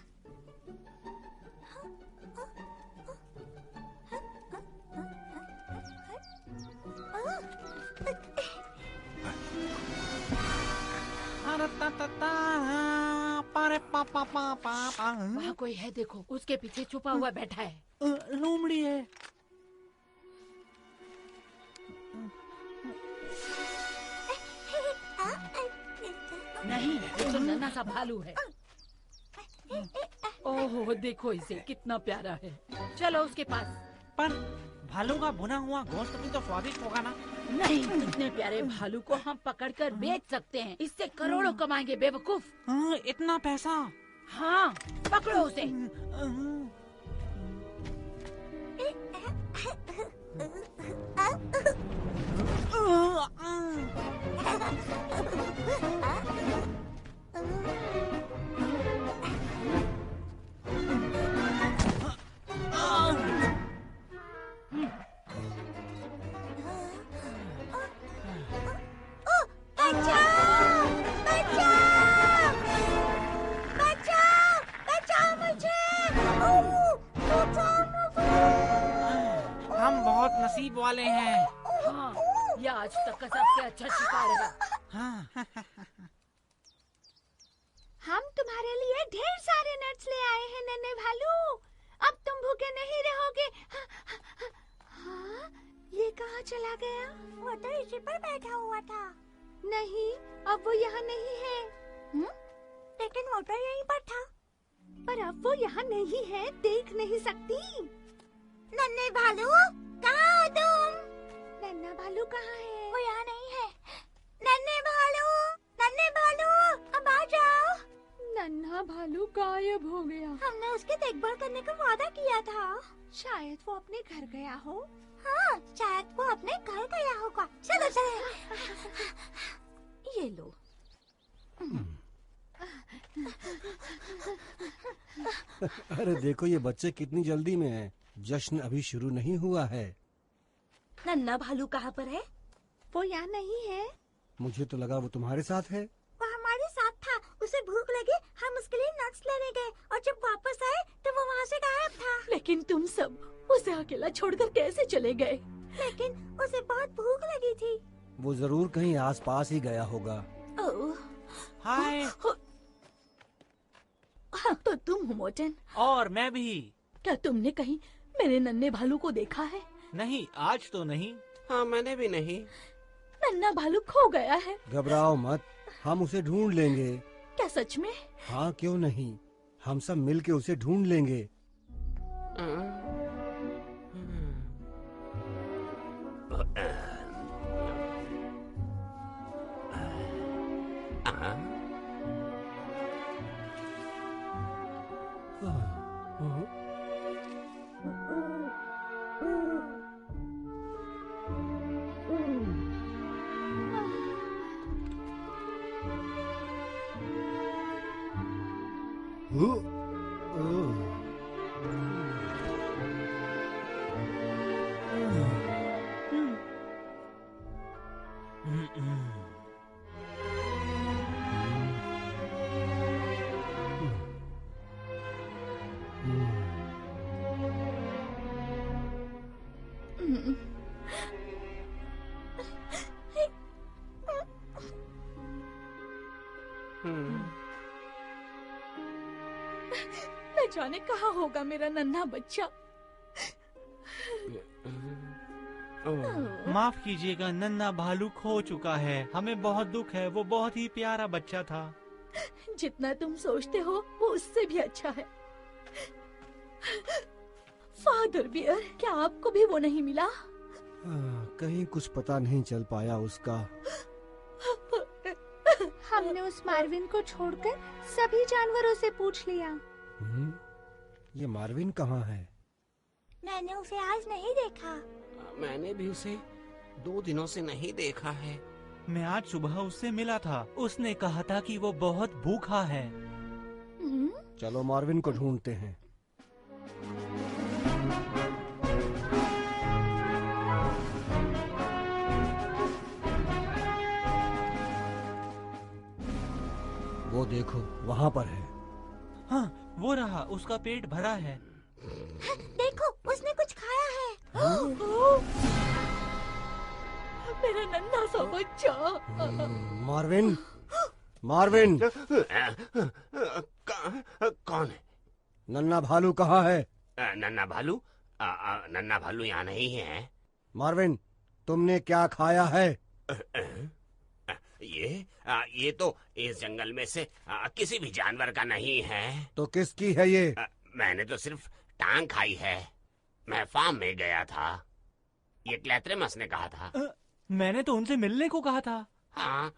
वहाँ कोई है, देखो, उसके पीछे छुपा हुआ बैठा है। लोमड़ी है। नहीं, ये तो नन्हा सा भालू है। ओह, देखो इसे, कितना प्यारा है। चलो उसके पास। पर भालू का भुना हुआ गोश्त भी तो स्वादिष्ट होगा ना? नहीं, इतने प्यारे भालू को हम पकड़कर बेच सकते हैं, इससे करोड़ों कमाएंगे बेवकूफ। इतना पैसा? हाँ, पकड़ो उसे। हम बहुत नसीब वाले हैं। हाँ, ये आज तक का सबसे अच्छा शिकार है। हम तुम्हारे लिए ढेर सारे नट्स ले आए हैं नन्हे भालू। अब तुम भूखे नहीं रहोगे। हाँ, ये कहाँ चला गया? वो तो इसी पर बैठा हुआ था। नहीं, अब वो यहाँ नहीं है। लेकिन वो तो यहीं पर था। पर अब वो यहाँ नहीं है, देख नहीं सकती। नन्हे भालू, कहाँ हो तुम? नन्हा भालू कहाँ है? वो यहाँ नहीं है। नन्हे भालू, अब आ जाओ। नन्हा भालू गायब हो गया। हमने उसकी देखभाल करने का वादा किया था। शायद वो अपने घर गया हो। हाँ, शायद वो अपने घर गया होगा। चलो चलो। ये लो। अरे देखो ये बच्चे कितनी जल्दी में हैं। जश्न अभी शुरू नहीं हुआ है। नन्हा भालू कहाँ पर है? वो यहाँ नहीं है। मुझे तो लगा वो तुम्हारे साथ है। वो हमारे साथ था। उसे भूख लगी, हम उसके लिए नट्स लेने गए और जब वापस आए तो वो वहाँ से गायब था। लेकिन तुम सब उसे अकेला छोड़कर कैसे चले गए? लेकिन उसे बहुत भूख लगी थी। वो जरूर कहीं आसपास ही गया होगा। हाय। हाँ, तो तुम हो मोटन। और मैं भी। क्या तुमने कहीं मेरे नन्हे भालू को देखा है? नहीं, आज तो नहीं। हाँ, मैंने भी नहीं। नन्हा भालू खो गया है। घबराओ मत, हम उसे ढूंढ लेंगे। क्या सच में? हाँ, क्यों नहीं, हम सब मिलके उसे ढूंढ लेंगे। न जाने कहाँ होगा मेरा नन्हा बच्चा। माफ कीजिएगा, नन्हा भालू खो चुका है। हमें बहुत दुख है, वो बहुत ही प्यारा बच्चा था। जितना तुम सोचते हो वो उससे भी अच्छा है। फादर बियर, क्या आपको भी वो नहीं मिला? कहीं कुछ पता नहीं चल पाया उसका। हमने उस मार्विन को छोड़कर सभी जानवरों से पूछ लिया। ये मार्विन कहाँ है? मैंने उसे आज नहीं देखा। मैंने भी उसे 2 दिनों से नहीं देखा है। मैं आज सुबह उससे मिला था। उसने कहा था कि वो बहुत भूखा है। चलो मार्विन को ढूंढते हैं। वो देखो, वहाँ पर है। हाँ, वो रहा, उसका पेट भरा है। देखो, उसने कुछ खाया है। मेरा नन्हा सा बच्चा। Marvin, Marvin. कौन है? नन्हा भालू कहाँ है? नन्हा भालू? नन्हा भालू यहाँ नहीं है। मार्विन, तुमने क्या खाया है? ये तो इस जंगल में से किसी भी जानवर का नहीं है। तो किसकी है ये? मैंने तो सिर्फ टांग खाई है। मैं फार्म में गया था। ये क्लैथ्रेमस ने कहा था। मैंने तो उनसे मिलने को कहा था। हाँ,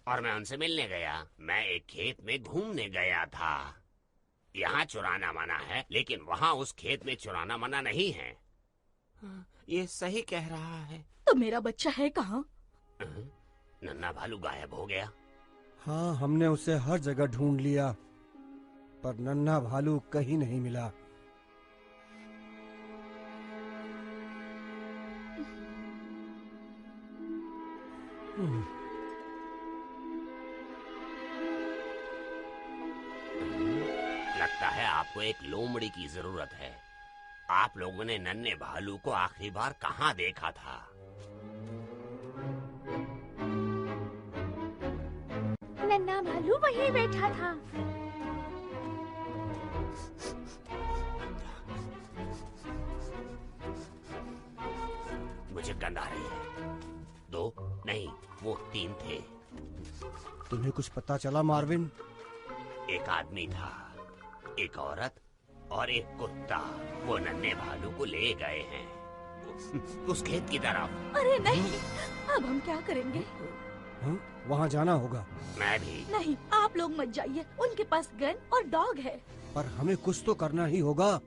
और मैं उनसे मिलने गया। मैं एक खेत में घूमने गया था। यहाँ चुराना मना है, लेकिन वहाँ उस खेत में चुराना मना नहीं है। ये सही कह रहा है। तो मेरा बच्चा है कहाँ? नन्हा भालू गायब हो गया। हाँ, हमने उसे हर जगह ढूंढ लिया, पर नन्हा भालू कहीं नहीं मिला। लगता है आपको एक लोमड़ी की जरूरत है। आप लोगों ने नन्हे भालू को आखिरी बार कहाँ देखा था? नन्हा भालू वहीं बैठा था। मुझे गंध आ रही है। 2 नहीं, वो 3 थे। तुम्हें कुछ पता चला मार्विन? एक आदमी था, एक औरत और एक कुत्ता। वो नन्हे भालू को ले गए हैं उस खेत की तरफ। अरे नहीं, अब हम क्या करेंगे? हाँ? वहाँ जाना होगा। मैं भी। नहीं, आप लोग मत जाइए। उनके पास गन और डॉग है। पर हमें कुछ तो करना ही होगा।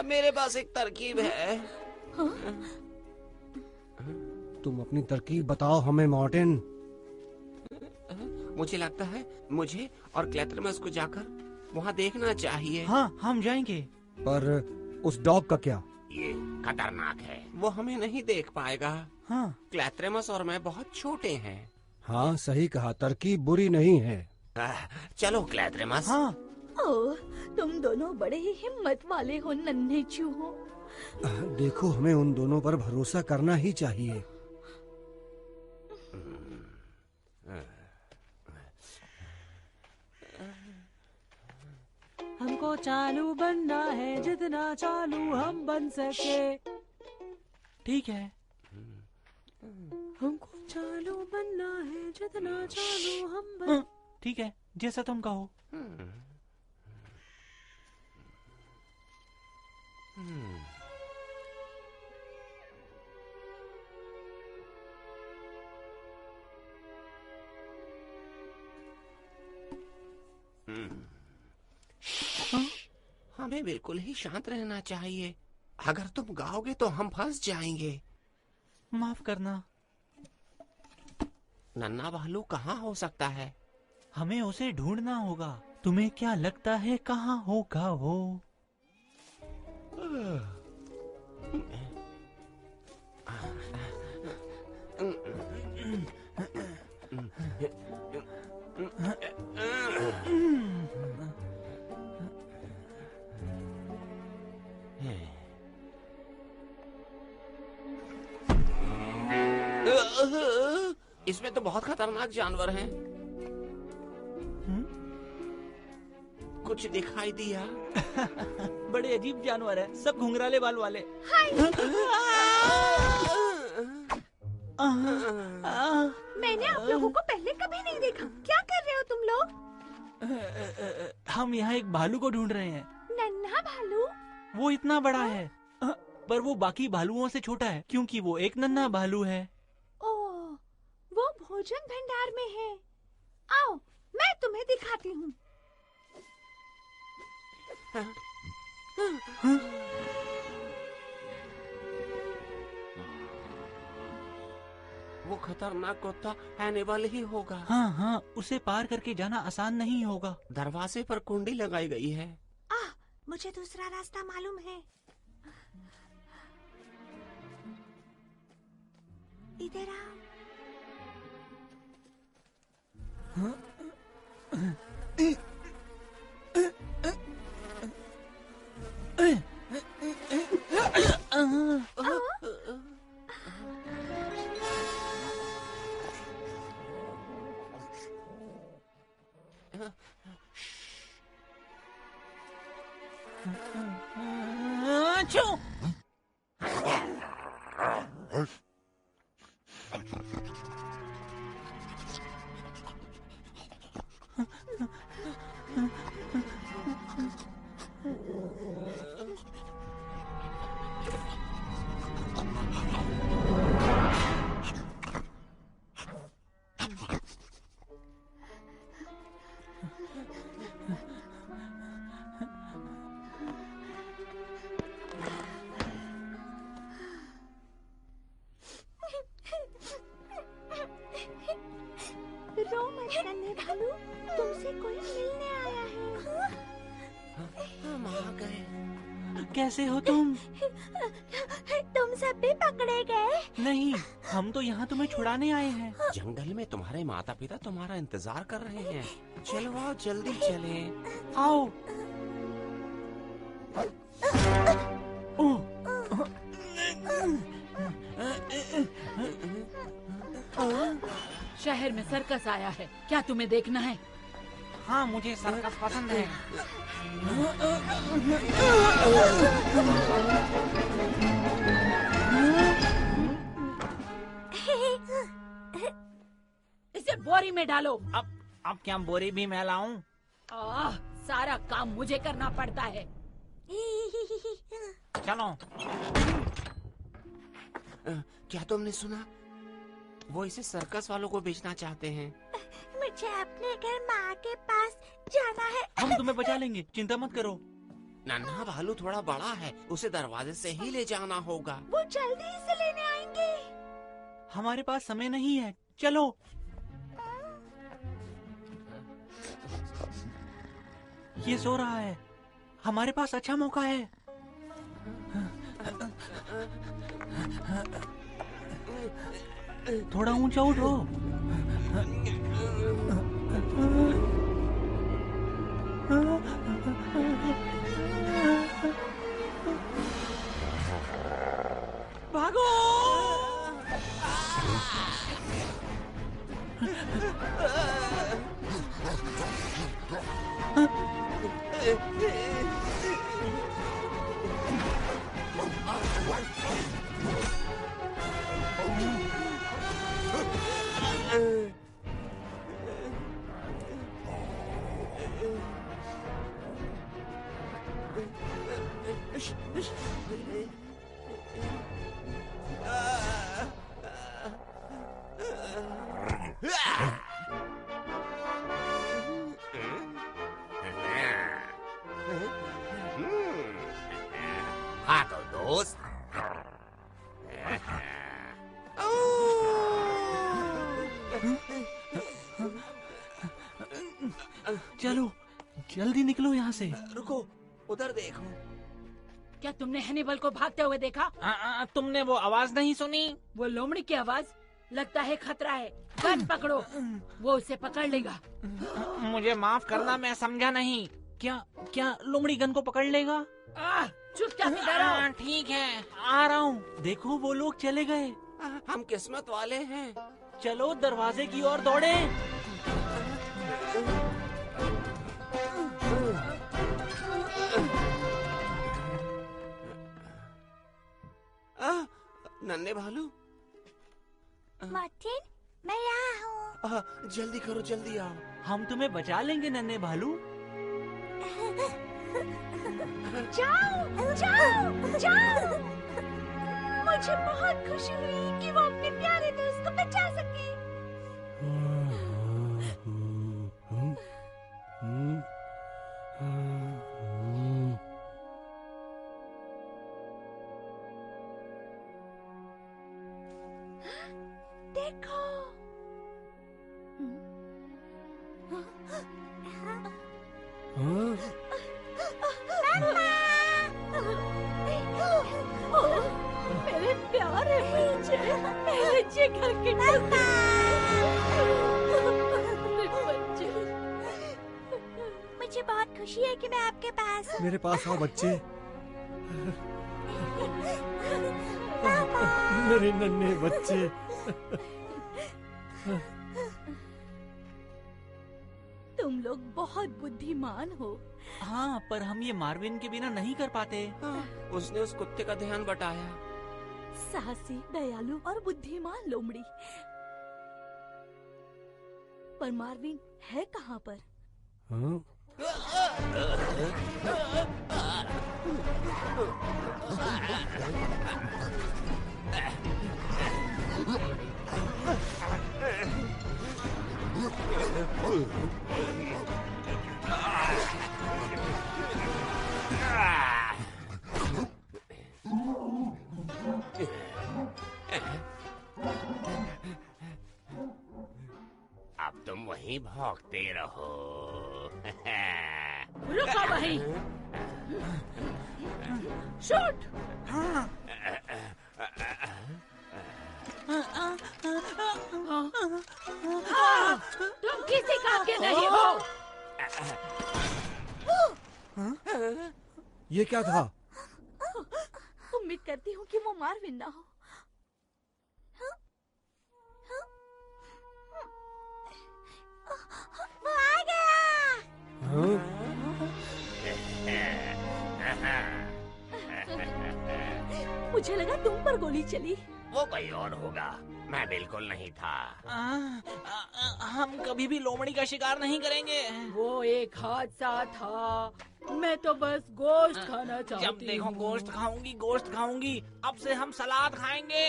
मेरे पास एक तरकीब है। हाँ? तुम अपनी तरकीब बताओ हमें मार्टिन। मुझे लगता है मुझे और क्लेटरमस को जाकर वहाँ देखना चाहिए। हाँ, हम जाएंगे। पर उस डॉग का क्या? ये खतरनाक है। वो हमें नहीं देख पाएगा। हाँ। क्लेटरमस और मैं बहुत छोटे हैं। हाँ, सही कहा। तरकीब बुरी नहीं है। चलो क्लेटरमस। हाँ। ओह, तुम दोनों बड़े ही हिम्मत वाले हो नन्हे चूहों। देखो, हमें उन दोनों पर भरोसा करना ही चाहिए। हमको चालू बनना है, जितना चालू हम बन सके। ठीक है। हमको चालू बनना है, जितना चालू हम बन। ठीक है, जैसा तुम कहो। हमें बिल्कुल ही शांत रहना चाहिए। अगर तुम गाओगे तो हम फंस जाएंगे। माफ करना। नन्हा भालू कहाँ हो सकता है? हमें उसे ढूंढना होगा। तुम्हें क्या लगता है कहाँ होगा वो? इसमें तो बहुत खतरनाक जानवर हैं। कुछ दिखाई दिया? बड़े अजीब जानवर है, सब घुंघराले बाल वाले। मैंने आप लोगों को पहले कभी नहीं देखा। क्या कर रहे हो तुम लोग? हम यहाँ एक भालू को ढूंढ रहे हैं। नन्हा भालू? वो इतना बड़ा है, पर वो बाकी भालुओं से छोटा है, क्योंकि वो एक नन्हा भालू है। ओह, वो भोजन भंडार में है। आओ, मैं तुम्हें दिखाती हूँ। वो खतरनाक कुत्ता हैनिबल ही होगा। हाँ हाँ, उसे पार करके जाना आसान नहीं होगा। दरवाजे पर कुंडी लगाई गई है। मुझे दूसरा रास्ता मालूम है। इधर आओ। रो मत नन्हे भालू, तुमसे कोई मिलने आया है। हम आ गए। कैसे हो तुम? तुम सब भी पकड़े गए? नहीं, हम तो यहाँ तुम्हें छुड़ाने आए हैं। जंगल में तुम्हारे माता पिता तुम्हारा इंतजार कर रहे हैं। चलो आओ, जल्दी चले। आओ। शहर में सर्कस आया है, क्या तुम्हें देखना है? हाँ, मुझे सर्कस पसंद है। इसे बोरी में डालो। अब क्या बोरी भी मैं लाऊं? सारा काम मुझे करना पड़ता है। चलो। क्या तुमने सुना? वो इसे सर्कस वालों को बेचना चाहते हैं। मुझे अपने घर माँ के पास जाना है। हम तुम्हें बचा लेंगे, चिंता मत करो। नन्हा भालू थोड़ा बड़ा है, उसे दरवाजे से ही ले जाना होगा। वो जल्दी इसे लेने आएंगे। हमारे पास समय नहीं है, चलो। ये सो रहा है, हमारे पास अच्छा मौका है। थोड़ा ऊंचा उठो। भागो! हाँ तो दोस्त, चलो जल्दी निकलो यहाँ से। रुको, उधर देखो। क्या तुमने हैनिबल को भागते हुए देखा? तुमने वो आवाज नहीं सुनी? वो लोमड़ी की आवाज? लगता है खतरा है। गन पकड़ो, वो उसे पकड़ लेगा। मुझे माफ करना, मैं समझा नहीं। क्या लोमड़ी गन को पकड़ लेगा? चुपचाप इधर आओ। ठीक है, आ रहा हूँ। देखो वो लोग चले गए। हम किस्मत वाले हैं। चलो दरवाजे की ओर दौड़े। नन्हे भालू, मार्टिन, मैं यहाँ हूँ। जल्दी करो, जल्दी आओ। हम तुम्हें बचा लेंगे नन्हे भालू। जाओ, जाओ, जाओ। मुझे बहुत खुशी हुई कि वो अपने प्यारे दोस्त को बचा सके। देखो। मेरे प्यारे बच्चे, मेरे जिगर के टुकड़े। मुझे बहुत खुशी है कि मैं आपके पास हूँ। मेरे पास आओ बच्चे। मेरे नन्हे बच्चे। तुम लोग बहुत बुद्धिमान हो। हाँ, पर हम ये मार्विन के बिना नहीं कर पाते। उसने उस कुत्ते का ध्यान बटाया। साहसी, दयालु और बुद्धिमान लोमड़ी। पर मार्विन है कहाँ पर? अब तुम वहीं भौंकते रहो। रुको वहीं। शूट। तुम किसी काम के नहीं हो। ये क्या था? उम्मीद करती हूँ कि वो मार्विन ना हो। मुझे लगा तुम पर गोली चली। वो कोई और होगा, मैं बिल्कुल नहीं था। हम कभी भी लोमड़ी का शिकार नहीं करेंगे। वो एक हादसा था। मैं तो बस गोश्त खाना चाहती हूँ। जब देखो गोश्त खाऊंगी, गोश्त खाऊंगी। अब से हम सलाद खाएंगे।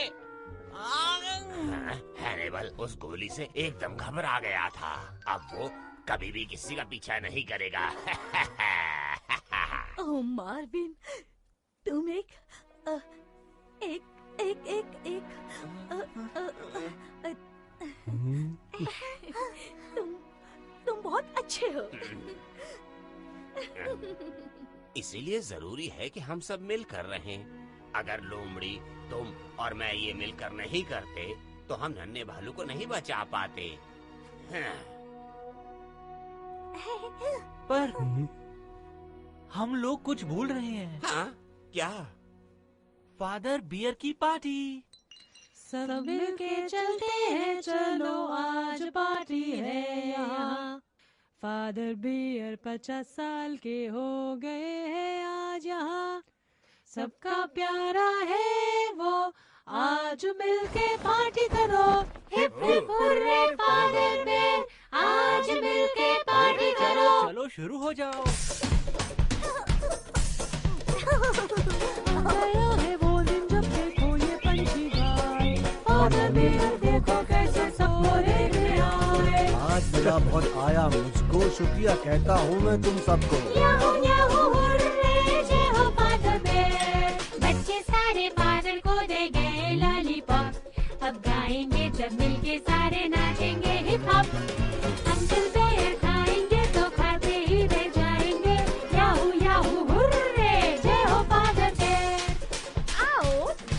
हैनिबल उस गोली से एकदम घबरा गया था। अब वो कभी भी किसी का पीछा नहीं करेगा। ओह मार्विन, तुम तुम बहुत अच्छे हो। इसीलिए जरूरी है कि हम सब मिलकर रहें। अगर लोमड़ी, तुम और मैं ये मिलकर नहीं करते तो हम नन्हे भालू को नहीं बचा पाते। पर हम लोग कुछ भूल रहे हैं। हाँ, क्या? फादर बियर की पार्टी। सब मिलके चलते हैं, चलो आज पार्टी है यहाँ। फादर बियर 50 साल के हो गए हैं आज यहाँ। सबका प्यारा है वो, आज मिलके पार्टी करो। Hip hip hurray father bear, आज मिलके पार्टी करो। चलो शुरू हो जाओ। गया है वो दिन जब देखो ये पंछी गाए। फादर बियर देखो कैसे सबको देखने आए। आज मेरा बहुत आया, मुझको शुक्रिया कहता हूँ मैं तुम सबको। याहू याहू हुर्रे, जय हो फादर बियर। बच्चे सारे फादर को दे गए लॉलीपॉप। अब गाएंगे जब मिलके सारे नाचेंगे हिप हॉप। अंकल बियर खाएंगे तो खाते ही रह जाएंगे। याहू याहू हुर्रे, जय हो फादर बियर। आओ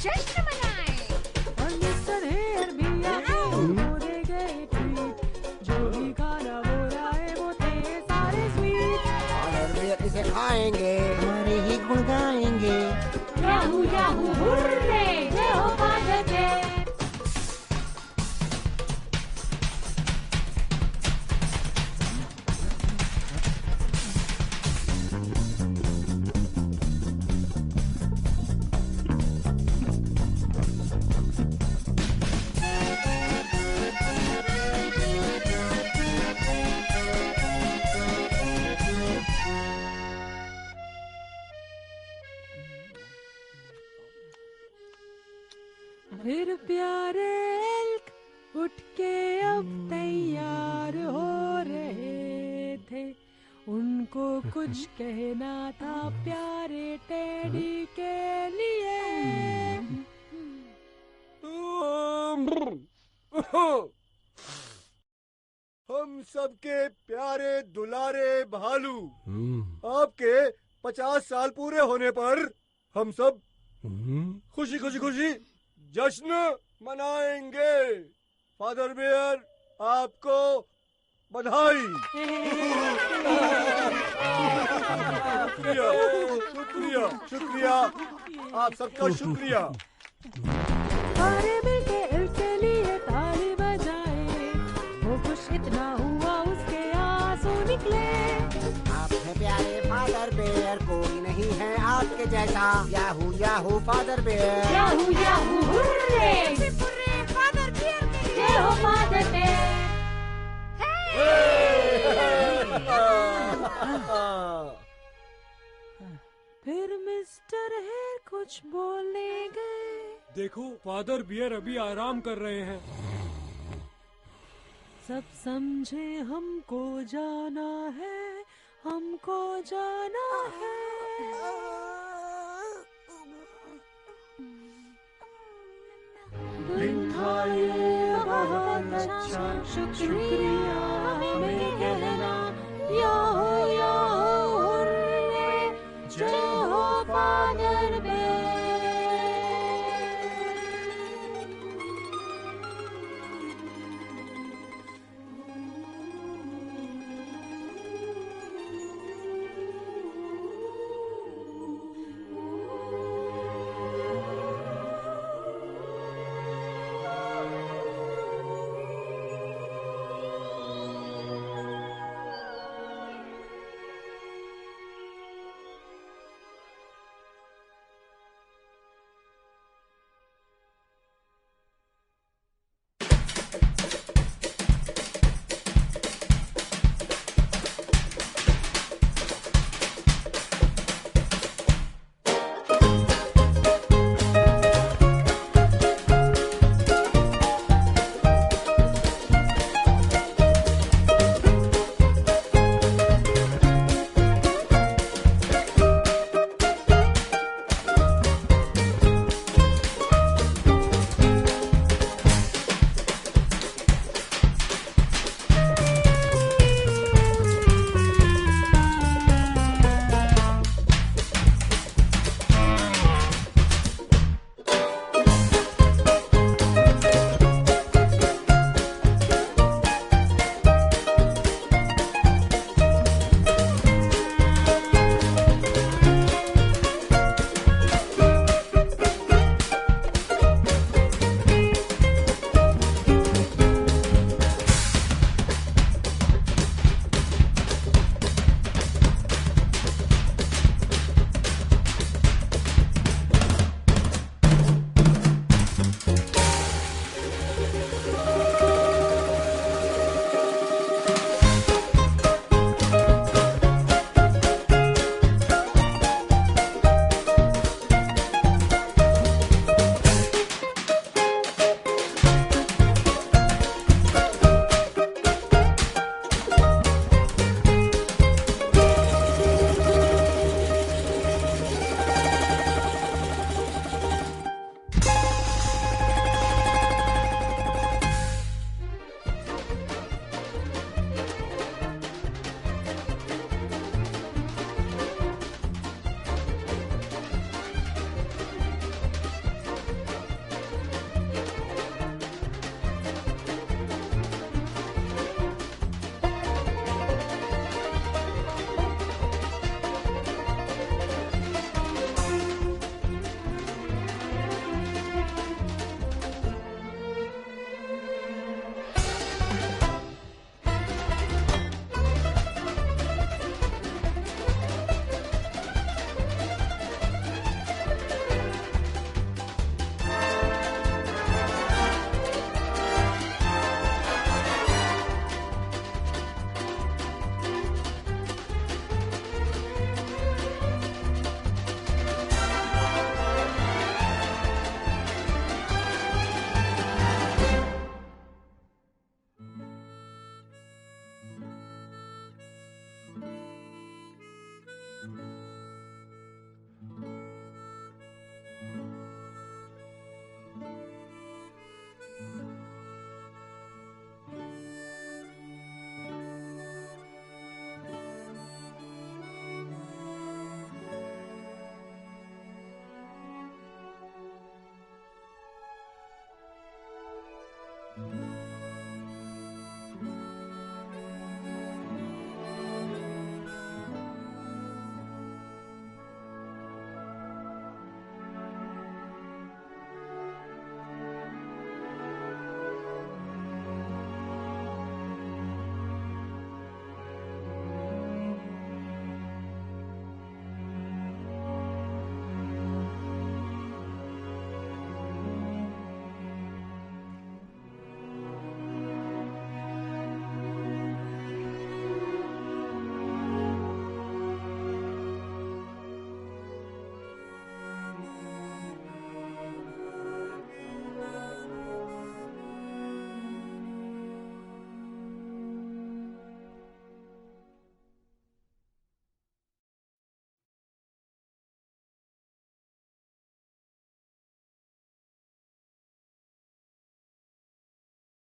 जश्न मनाएं। और मिस्टर हेयर भी आए, उनको दे गए ट्रीट। जो भी खाना वो लाए वो थे सारे स्वीट। फादर बियर इसे खाएंगे, हमारे ही गुण गाएंगे। याहू याहू हुर्रे, जय हो फादर बियर। फिर प्यारे एल्क उठ के अब तैयार हो रहे थे। उनको कुछ कहना था प्यारे टेडी के लिए। हम सबके प्यारे दुलारे भालू, आपके 50 साल पूरे होने पर हम सब खुशी खुशी खुशी जश्न मनाएंगे। फादर बियर आपको बधाई। शुक्रिया शुक्रिया शुक्रिया, आप सबका शुक्रिया। सारे मिलके इसके लिए ताली बजाए। वो खुश इतना हुआ उसके आंसू निकले। आप हैं प्यारे फादर बियर, कोई नहीं है आपके जैसा। Yahoo yahoo father bear. Yahoo yahoo hurray, hurray father bear के लिए। जय हो फादर बियर। फिर मिस्टर हेयर कुछ बोलने गए। देखो फादर बियर अभी आराम कर रहे हैं। सब समझे हमको जाना है, हमको जाना है। दिन था ये बहुत अच्छा, शुक्रिया हमें कहना